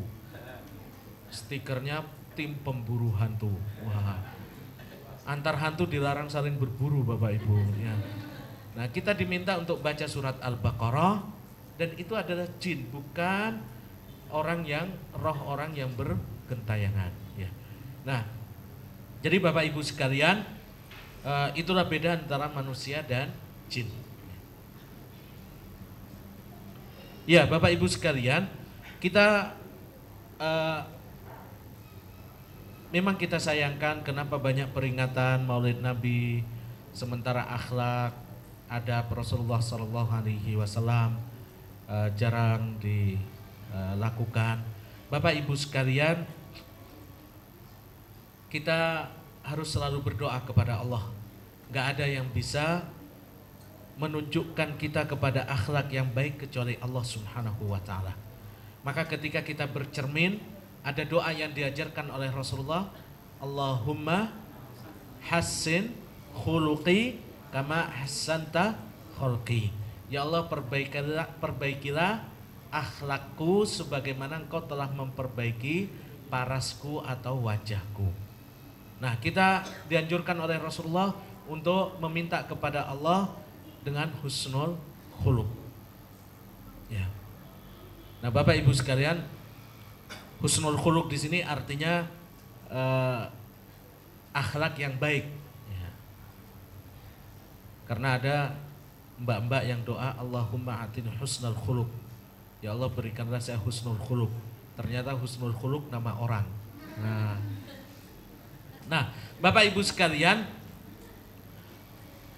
Speaker 2: Stikernya tim pemburu hantu. Wah, antar hantu dilarang saling berburu Bapak Ibu ya. Nah, kita diminta untuk baca surat Al-Baqarah, dan itu adalah jin, bukan roh orang yang bergentayangan ya. Nah, jadi Bapak Ibu sekalian, itulah beda antara manusia dan jin. Ya, Bapak Ibu sekalian, kita memang kita sayangkan kenapa banyak peringatan Maulid Nabi sementara akhlak adab Rasulullah SAW jarang dilakukan. Bapak Ibu sekalian, kita harus selalu berdoa kepada Allah. Gak ada yang bisa menunjukkan kita kepada akhlak yang baik kecuali Allah Subhanahu wa ta'ala. Maka ketika kita bercermin, ada doa yang diajarkan oleh Rasulullah, Allahumma hassin khuluqi kama hassanta khulqi. Ya Allah, perbaikilah akhlakku sebagaimana Engkau telah memperbaiki parasku atau wajahku. Nah, kita dianjurkan oleh Rasulullah untuk meminta kepada Allah dengan husnul khuluq. Ya. Nah, Bapak Ibu sekalian, husnul khuluq di sini artinya akhlak yang baik. Ya. Karena ada mbak-mbak yang doa, Allahumma atin husnul khuluq. Ya Allah, berikanlah saya husnul khuluq. Ternyata husnul khuluq nama orang. Nah, Bapak Ibu sekalian,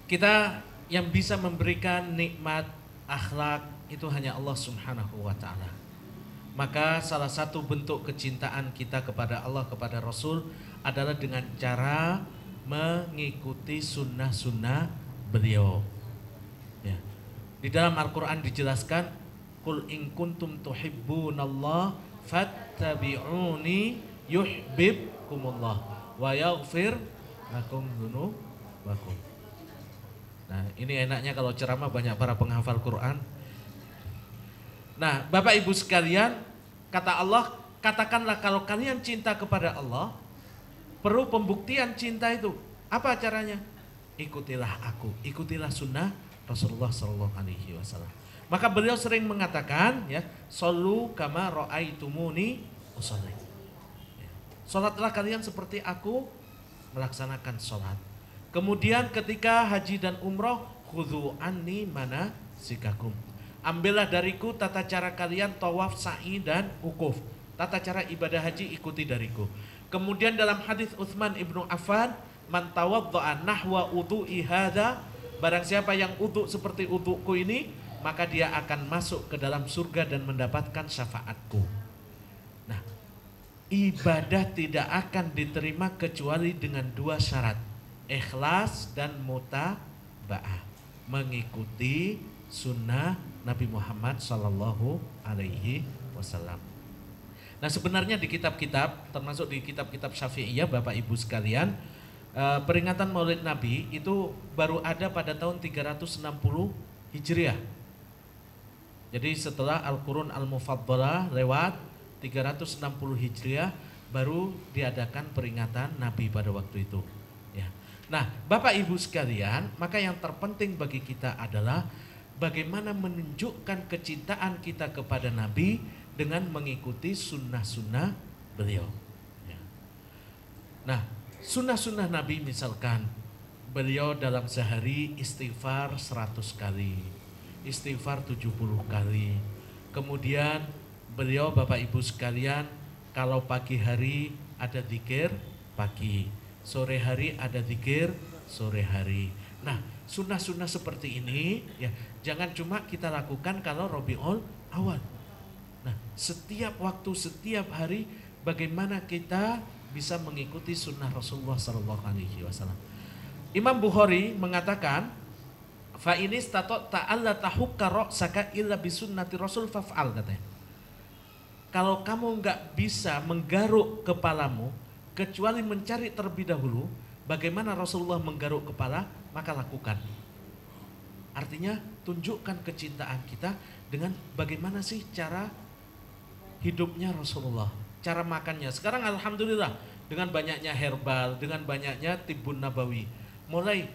Speaker 2: kita yang bisa memberikan nikmat akhlak itu hanya Allah Subhanahu wa ta'ala. Maka salah satu bentuk kecintaan kita kepada Allah, kepada Rasul adalah dengan cara mengikuti sunnah-sunnah beliau. Ya. Di dalam Al-Quran dijelaskan, Qul in kuntum tuhibbunallah fattabi'uni yuhibbukumullah wa yaghfir lakum dzunubakum. Nah, ini enaknya kalau ceramah banyak para penghafal Quran. Nah, Bapak Ibu sekalian, kata Allah, katakanlah kalau kalian cinta kepada Allah, perlu pembuktian cinta itu. Apa caranya? Ikutilah aku, ikutilah sunnah Rasulullah SAW. Maka beliau sering mengatakan, ya, Shollu kama ra'aitumuni usolli. Salatlah kalian seperti aku melaksanakan salat. Kemudian ketika haji dan umroh, khudhu anni manasikakum. Ambillah dariku tata cara kalian tawaf, sa'i dan wukuf. Tata cara ibadah haji ikuti dariku. Kemudian dalam hadis Utsman ibnu Affan, man tawadda'a nahwa udhu'i hadza, barang siapa yang udhu seperti udhuku ini, maka dia akan masuk ke dalam surga dan mendapatkan syafaatku. Nah, ibadah tidak akan diterima kecuali dengan dua syarat, ikhlas dan mutaba'ah, mengikuti sunnah Nabi Muhammad Sallallahu Alaihi Wasallam. Nah, sebenarnya di kitab-kitab, termasuk di kitab-kitab Syafi'iyah, Bapak Ibu sekalian, peringatan Maulid Nabi itu baru ada pada tahun 360 Hijriah. Jadi setelah Al-Qurun Al-Mufaddalah lewat 360 Hijriah baru diadakan peringatan Nabi pada waktu itu. Ya. Nah, Bapak Ibu sekalian, maka yang terpenting bagi kita adalah bagaimana menunjukkan kecintaan kita kepada Nabi dengan mengikuti sunnah-sunnah beliau. Ya. Nah, sunnah-sunnah Nabi misalkan beliau dalam sehari istighfar 100 kali, istighfar 70 kali. Kemudian beliau Bapak Ibu sekalian kalau pagi hari ada zikir pagi, sore hari ada zikir sore hari. Nah, sunnah-sunnah seperti ini ya jangan cuma kita lakukan kalau Rabiul Awal. Nah, setiap waktu, setiap hari bagaimana kita bisa mengikuti sunnah Rasulullah SAW. Imam Bukhari mengatakan, fa ini stato ta'alla tahukka ra'saka illa bisunnati Rasul faf'al, katanya. Kalau kamu nggak bisa menggaruk kepalamu kecuali mencari terlebih dahulu bagaimana Rasulullah menggaruk kepala, maka lakukan. Artinya tunjukkan kecintaan kita dengan bagaimana sih cara hidupnya Rasulullah, cara makannya. Sekarang alhamdulillah dengan banyaknya herbal, dengan banyaknya tibbun nabawi, mulai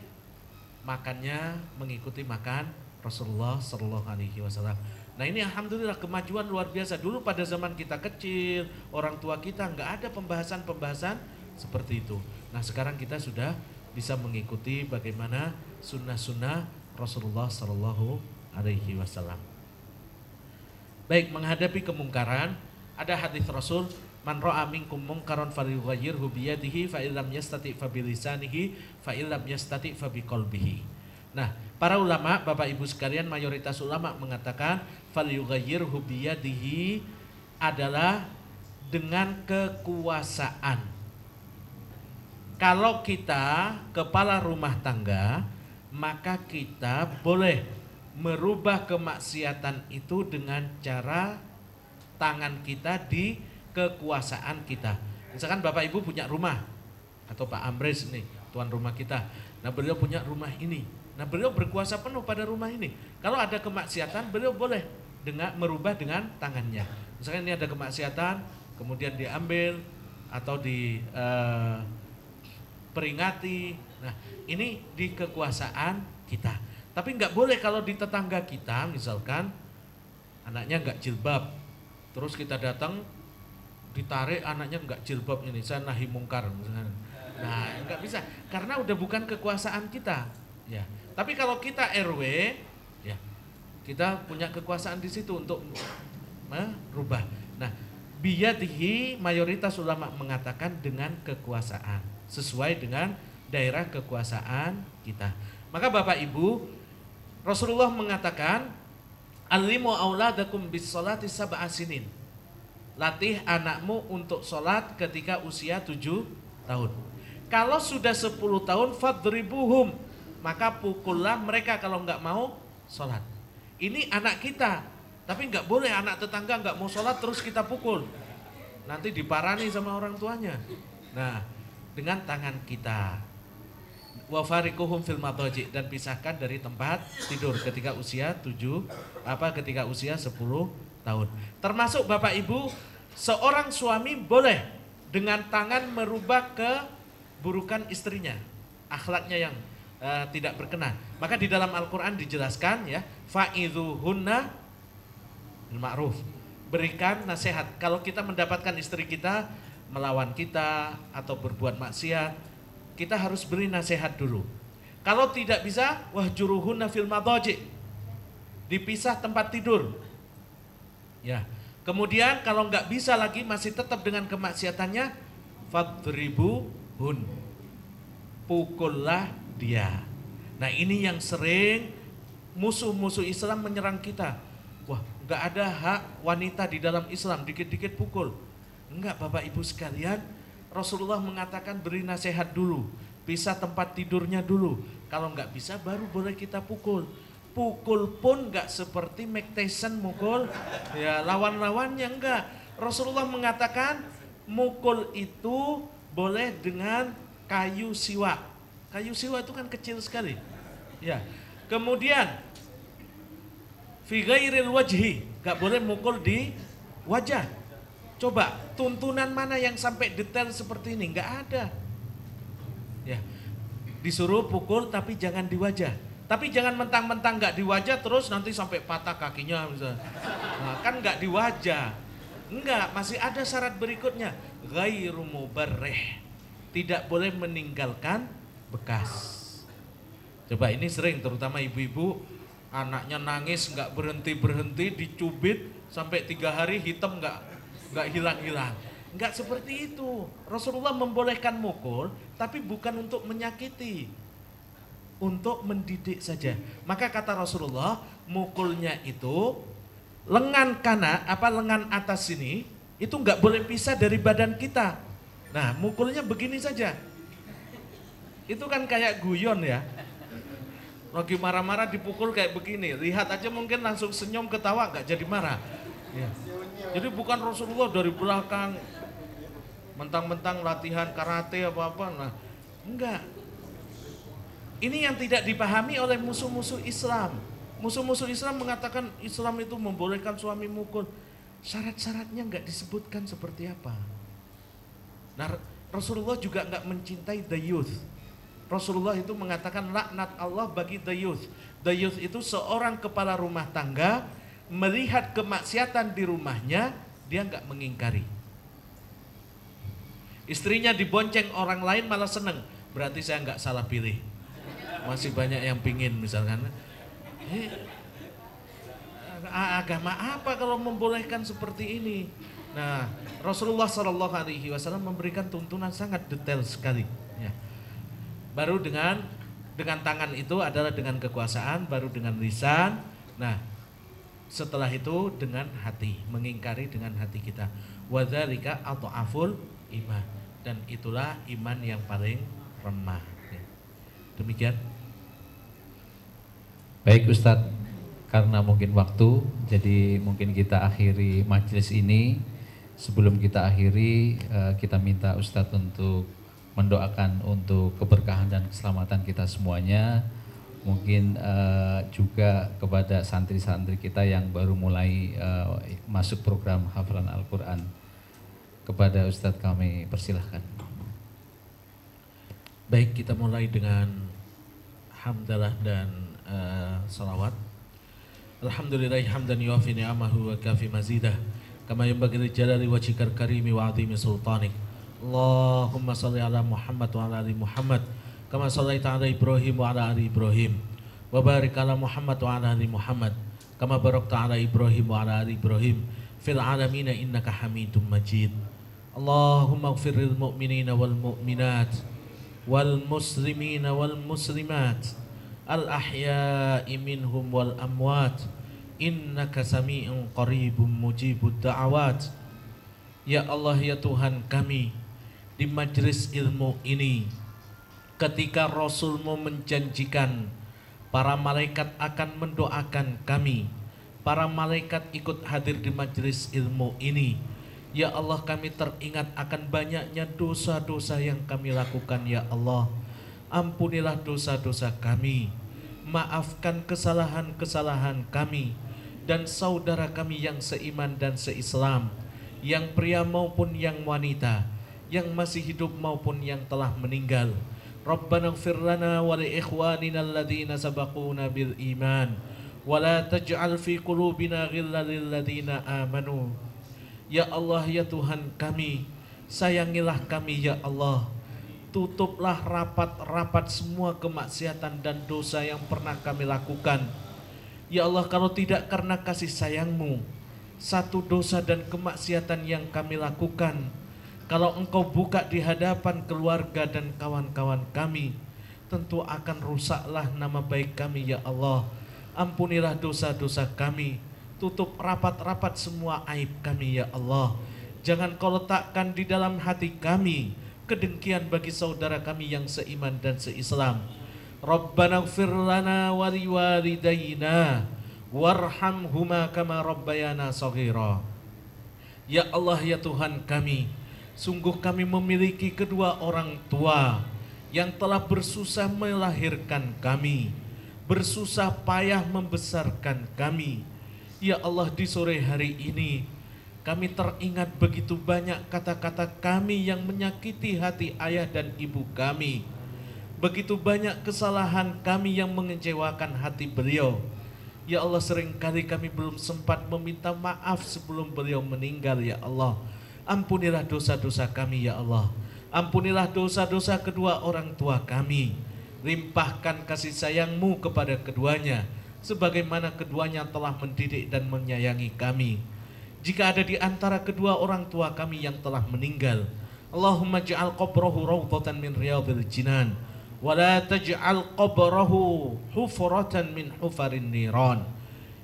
Speaker 2: makannya mengikuti makan Rasulullah Shallallahu Alaihi Wasallam. Nah ini alhamdulillah kemajuan luar biasa. Dulu pada zaman kita kecil, orang tua kita nggak ada pembahasan-pembahasan seperti itu. Nah sekarang kita sudah bisa mengikuti bagaimana sunnah-sunnah Rasulullah Shallallahu Alaihi Wasallam. Baik, menghadapi kemungkaran, ada hadis Rasul, man ra'a minkum munkaran falyughayyirhu biyadihi fa illam yastati fa bilisanihi fa illam yastati fa biqalbihi. Nah, para ulama, Bapak Ibu sekalian, mayoritas ulama mengatakan falyughayyirhu biyadihi adalah dengan kekuasaan. Kalau kita kepala rumah tangga, maka kita boleh merubah kemaksiatan itu dengan cara tangan kita di kekuasaan kita. Misalkan Bapak Ibu punya rumah, atau Pak Amres nih, tuan rumah kita. Nah beliau punya rumah ini. Nah beliau berkuasa penuh pada rumah ini. Kalau ada kemaksiatan, beliau boleh merubah dengan tangannya. Misalkan ini ada kemaksiatan, kemudian diambil atau diperingati. Nah ini di kekuasaan kita. Tapi nggak boleh kalau di tetangga kita, misalkan anaknya nggak jilbab, terus kita datang ditarik anaknya nggak jilbab ini, saya nahi mungkar misalkan. Nah nggak bisa, karena udah bukan kekuasaan kita. Ya, tapi kalau kita RW, ya kita punya kekuasaan di situ untuk merubah. Nah, biyadihi mayoritas ulama mengatakan dengan kekuasaan, sesuai dengan daerah kekuasaan kita. Maka Bapak Ibu, Rasulullah mengatakan, alimu auladakum bis sholati sab'a sinin. Latih anakmu untuk sholat ketika usia 7 tahun. Kalau sudah 10 tahun, fadribuhum, maka pukullah mereka kalau nggak mau sholat. Ini anak kita, tapi nggak boleh anak tetangga nggak mau sholat terus kita pukul. Nanti diparani sama orang tuanya. Nah, dengan tangan kita. Wa fariquhum fil madaji, dan pisahkan dari tempat tidur ketika usia 10 tahun. Termasuk Bapak Ibu, seorang suami boleh dengan tangan merubah keburukan istrinya, akhlaknya yang tidak berkenan. Maka di dalam Al-Qur'an dijelaskan ya, fa'idhuhunna bil ma'ruf. Berikan nasihat. Kalau kita mendapatkan istri kita melawan kita atau berbuat maksiat, kita harus beri nasihat dulu. Kalau tidak bisa, wahjuruhunna fil madaji, dipisah tempat tidur. Ya. Kemudian kalau nggak bisa lagi masih tetap dengan kemaksiatannya, fadribuhun, pukullah dia. Nah ini yang sering musuh-musuh Islam menyerang kita. Wah, nggak ada hak wanita di dalam Islam, dikit-dikit pukul. Enggak, Bapak Ibu sekalian, Rasulullah mengatakan beri nasihat dulu, pisah tempat tidurnya dulu. Kalau nggak bisa baru boleh kita pukul. Pukul pun nggak seperti Mike Tyson mukul ya lawan-lawannya, enggak. Rasulullah mengatakan mukul itu boleh dengan kayu siwak. Kayu siwak itu kan kecil sekali. Ya. Kemudian fi ghairil wajhi, nggak boleh mukul di wajah. Coba tuntunan mana yang sampai detail seperti ini? Nggak ada. Ya, disuruh pukul tapi jangan di wajah. Tapi jangan mentang-mentang nggak di wajah terus nanti sampai patah kakinya misalnya. Nah, kan nggak di wajah. Enggak, masih ada syarat berikutnya. Ghairu mubarrih. tidak boleh meninggalkan bekas. Coba ini sering, terutama ibu-ibu, anaknya nangis nggak berhenti dicubit sampai 3 hari hitam nggak hilang-hilang. Nggak seperti itu. Rasulullah membolehkan mukul, tapi bukan untuk menyakiti, untuk mendidik saja. Maka kata Rasulullah, mukulnya itu lengan kanan, lengan atas sini itu nggak boleh pisah dari badan kita. Nah, mukulnya begini saja. Itu kan kayak guyon ya. Lagi marah-marah dipukul kayak begini, lihat aja mungkin langsung senyum ketawa, nggak jadi marah. Ya. Jadi bukan Rasulullah dari belakang mentang-mentang latihan karate apa-apa, nah enggak. Ini yang tidak dipahami oleh musuh-musuh Islam. Musuh-musuh Islam mengatakan Islam itu membolehkan suami mukul. Syarat-syaratnya nggak disebutkan seperti apa. Nah, Rasulullah juga nggak mencintai the youth. Rasulullah itu mengatakan laknat Allah bagi the youth. The youth itu seorang kepala rumah tangga melihat kemaksiatan di rumahnya, dia nggak mengingkari. Istrinya dibonceng orang lain malah seneng, berarti saya nggak salah pilih. Masih banyak yang pingin misalkan. Agama apa kalau membolehkan seperti ini? Nah, Rasulullah SAW memberikan tuntunan sangat detail sekali. Ya. Baru dengan tangan itu adalah dengan kekuasaan, baru dengan lisan. Nah, setelah itu dengan hati, mengingkari dengan hati kita. Wadzalika adhaful iman, dan itulah iman yang paling remah. Demikian.
Speaker 3: Baik Ustadz, karena mungkin waktu, jadi mungkin kita akhiri majelis ini. Sebelum kita akhiri, kita minta Ustadz untuk mendoakan untuk keberkahan dan keselamatan kita semuanya. Mungkin juga kepada santri-santri kita yang baru mulai masuk program hafalan Al-Quran. Kepada Ustadz kami persilahkan.
Speaker 2: Baik, kita mulai dengan hamdalah dan salawat. Alhamdulillahi hamdan yuafi ni'amahu wa kafi mazidah, kama yanbaghi li jalali wajhikal karimi wa 'azimi sultanik. Allahumma salli ala Muhammad wa ala ali Muhammad kama sallaita ala Ibrahim wa ala ali Ibrahim, wa barik ala Muhammad wa ala ali Muhammad kama barakta ala Ibrahim wa ala ali Ibrahim fil alamin innaka Hamidum Majid. Allahumma ighfir lil mu'minina wal mu'minat wal muslimina wal muslimat al ahya'i minhum wal amwat innaka sami'un qaribun mujibud da'awat. Ya Allah, ya Tuhan kami, di majelis ilmu ini ketika Rasul-Mu menjanjikan para malaikat akan mendoakan kami, para malaikat ikut hadir di majelis ilmu ini. Ya Allah, kami teringat akan banyaknya dosa-dosa yang kami lakukan. Ya Allah, ampunilah dosa-dosa kami, maafkan kesalahan-kesalahan kami dan saudara kami yang seiman dan seislam, yang pria maupun yang wanita, yang masih hidup maupun yang telah meninggal. Rabbana ighfir lana wa li ikhwanina alladhina sabaquna bil iman wa la taj'al fi qulubina ghillan lil ladzina amanu. Ya Allah, ya Tuhan kami, sayangilah kami ya Allah. Tutuplah rapat-rapat semua kemaksiatan dan dosa yang pernah kami lakukan. Ya Allah, kalau tidak karena kasih sayang-Mu, satu dosa dan kemaksiatan yang kami lakukan, kalau Engkau buka di hadapan keluarga dan kawan-kawan kami, tentu akan rusaklah nama baik kami ya Allah. Ampunilah dosa-dosa kami, tutup rapat-rapat semua aib kami ya Allah. Jangan Kau letakkan di dalam hati kami kedengkian bagi saudara kami yang seiman dan seislam. Rabbana ighfir lana wa liwalidayna warhamhuma kama rabbayana shaghira. Ya Allah, ya Tuhan kami, sungguh kami memiliki kedua orang tua yang telah bersusah melahirkan kami, bersusah payah membesarkan kami. Ya Allah, di sore hari ini kami teringat begitu banyak kata-kata kami yang menyakiti hati ayah dan ibu kami. Begitu banyak kesalahan kami yang mengecewakan hati beliau. Ya Allah, seringkali kami belum sempat meminta maaf sebelum beliau meninggal ya Allah. Ampunilah dosa-dosa kami ya Allah. Ampunilah dosa-dosa kedua orang tua kami. Limpahkan kasih sayang-Mu kepada keduanya, sebagaimana keduanya telah mendidik dan menyayangi kami. Jika ada di antara kedua orang tua kami yang telah meninggal, Allahumma ja'al qabrahu rawdatan min riyadil jinan, wa la taj'al qabrahu hufratan min hufarin niran.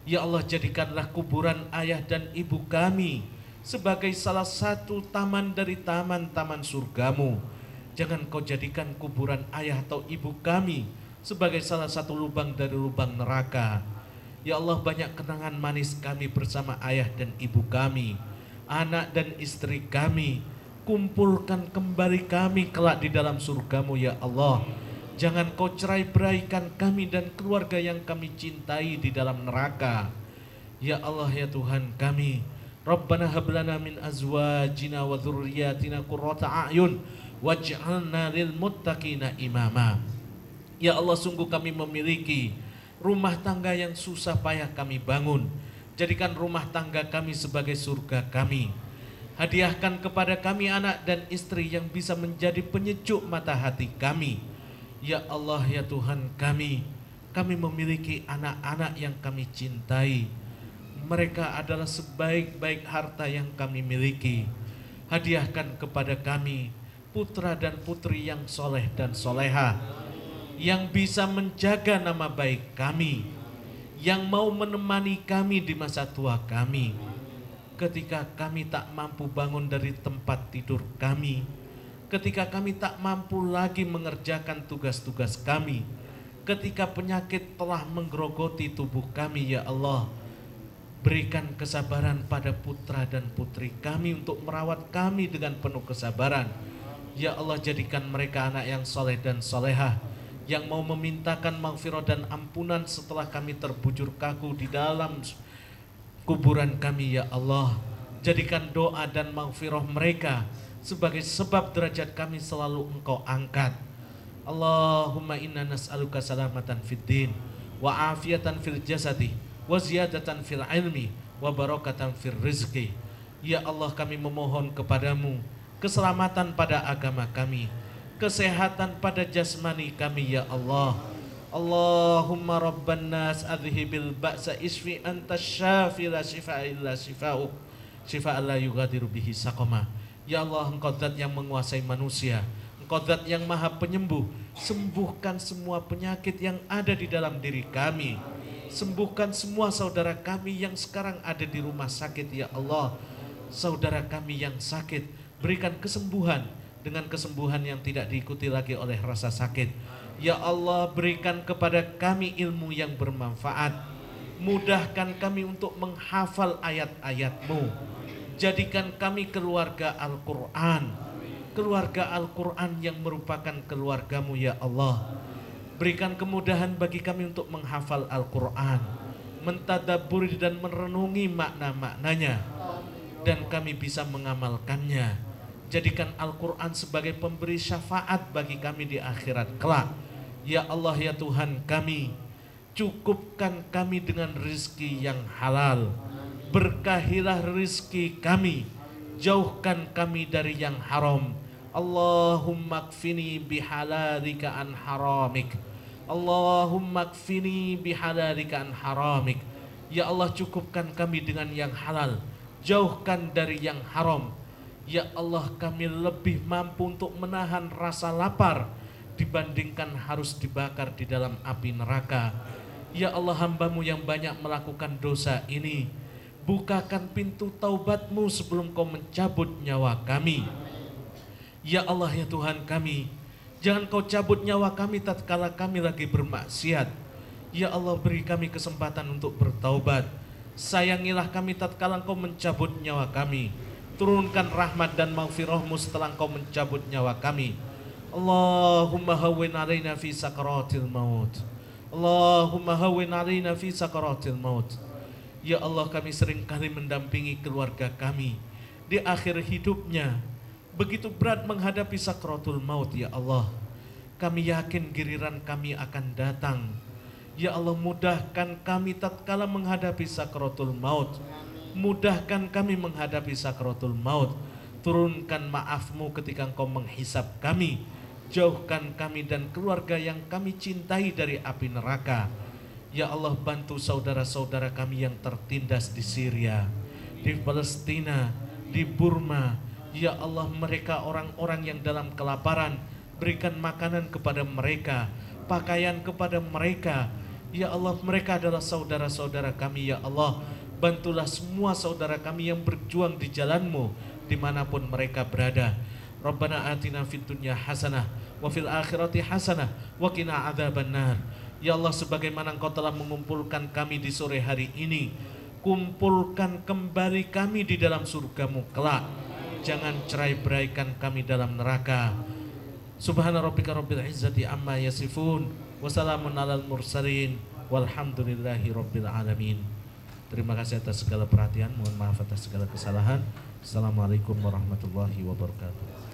Speaker 2: Ya Allah, jadikanlah kuburan ayah dan ibu kami sebagai salah satu taman dari taman-taman surgamu. Jangan Kau jadikan kuburan ayah atau ibu kami sebagai salah satu lubang dari lubang neraka. Ya Allah, banyak kenangan manis kami bersama ayah dan ibu kami, anak dan istri kami. Kumpulkan kembali kami kelak di dalam surgamu ya Allah. Jangan Kau cerai-beraikan kami dan keluarga yang kami cintai di dalam neraka. Ya Allah ya Tuhan kami, Rabbana hablana min azwajina wa dzurriyyatina qurrata a'yun waj'alna lil muttaqina imama. Ya Allah, sungguh kami memiliki rumah tangga yang susah payah kami bangun. Jadikan rumah tangga kami sebagai surga kami. Hadiahkan kepada kami anak dan istri yang bisa menjadi penyejuk mata hati kami. Ya Allah ya Tuhan kami memiliki anak-anak yang kami cintai. Mereka adalah sebaik-baik harta yang kami miliki. Hadiahkan kepada kami putra dan putri yang soleh dan soleha, yang bisa menjaga nama baik kami, yang mau menemani kami di masa tua kami, ketika kami tak mampu bangun dari tempat tidur kami, ketika kami tak mampu lagi mengerjakan tugas-tugas kami, ketika penyakit telah menggerogoti tubuh kami. Ya Allah, berikan kesabaran pada putra dan putri kami untuk merawat kami dengan penuh kesabaran. Ya Allah, jadikan mereka anak yang soleh dan solehah, yang mau memintakan maghfirah dan ampunan setelah kami terbujur kaku di dalam kuburan kami. Ya Allah, jadikan doa dan maghfirah mereka sebagai sebab derajat kami selalu Engkau angkat. Allahumma inna nas'aluka salamatan fid din wa afiatan fil jasadi wa ziyadatan fil ilmi wa barakatan fil rizki. Ya Allah, kami memohon kepadamu keselamatan pada agama kami, kesehatan pada jasmani kami. Ya Allah, Allahumma rabban nas adhibil ba'sa isfi anta syafi la shifa'a illa shifa'uk shifa'an la yughadiru bihi saqama. Ya Allah, Engkau zat yang menguasai manusia, Engkau zat yang maha penyembuh. Sembuhkan semua penyakit yang ada di dalam diri kami. Sembuhkan semua saudara kami yang sekarang ada di rumah sakit. Ya Allah, saudara kami yang sakit, berikan kesembuhan dengan kesembuhan yang tidak diikuti lagi oleh rasa sakit. Ya Allah, berikan kepada kami ilmu yang bermanfaat. Mudahkan kami untuk menghafal ayat-ayat-Mu. Jadikan kami keluarga Al-Quran, keluarga Al-Quran yang merupakan keluarga-Mu. Ya Allah, berikan kemudahan bagi kami untuk menghafal Al-Quran, mentadabburi dan merenungi makna-maknanya, dan kami bisa mengamalkannya. Jadikan Al-Quran sebagai pemberi syafaat bagi kami di akhirat kelak. Ya Allah ya Tuhan kami, cukupkan kami dengan rizki yang halal. Berkahilah rizki kami, jauhkan kami dari yang haram. Allahumma kfini bihalalika an haramik. Allahumma kfini bihalalika an haramik. Ya Allah, cukupkan kami dengan yang halal, jauhkan dari yang haram. Ya Allah, kami lebih mampu untuk menahan rasa lapar dibandingkan harus dibakar di dalam api neraka. Ya Allah, hamba-Mu yang banyak melakukan dosa ini, bukakan pintu taubat-Mu sebelum Kau mencabut nyawa kami. Ya Allah ya Tuhan kami, jangan Kau cabut nyawa kami tatkala kami lagi bermaksiat. Ya Allah, beri kami kesempatan untuk bertaubat. Sayangilah kami tatkala Engkau mencabut nyawa kami. Turunkan rahmat dan maghfirah-Mu setelah Engkau mencabut nyawa kami. Allahumma hawwin alaina fi sakaratil maut. Allahumma hawwin alaina fi sakaratil maut. Ya Allah, kami sering kali mendampingi keluarga kami di akhir hidupnya. Begitu berat menghadapi sakratul maut. Ya Allah, kami yakin giliran kami akan datang. Ya Allah, mudahkan kami tatkala menghadapi sakratul maut. Mudahkan kami menghadapi sakratul maut. turunkan maaf-Mu ketika Engkau menghisab kami, jauhkan kami dan keluarga yang kami cintai dari api neraka. Ya Allah, bantu saudara-saudara kami yang tertindas di Syria, di Palestina, di Burma. Ya Allah, mereka orang-orang yang dalam kelaparan, berikan makanan kepada mereka, pakaian kepada mereka. Ya Allah, mereka adalah saudara-saudara kami. Ya Allah, bantulah semua saudara kami yang berjuang di jalan-Mu dimanapun mereka berada. Rabbana atina fid dunya hasanah wa fil akhirati hasanah wa qina adzabannar. Ya Allah, sebagaimana Engkau telah mengumpulkan kami di sore hari ini, kumpulkan kembali kami di dalam surga-Mu kelak. Jangan cerai-beraikan kami dalam neraka. Subhana rabbika rabbil izzati amma yasifun wa salamun alal mursalin walhamdulillahi rabbil alamin. Terima kasih atas segala perhatian, mohon maaf atas segala kesalahan. Assalamualaikum warahmatullahi wabarakatuh.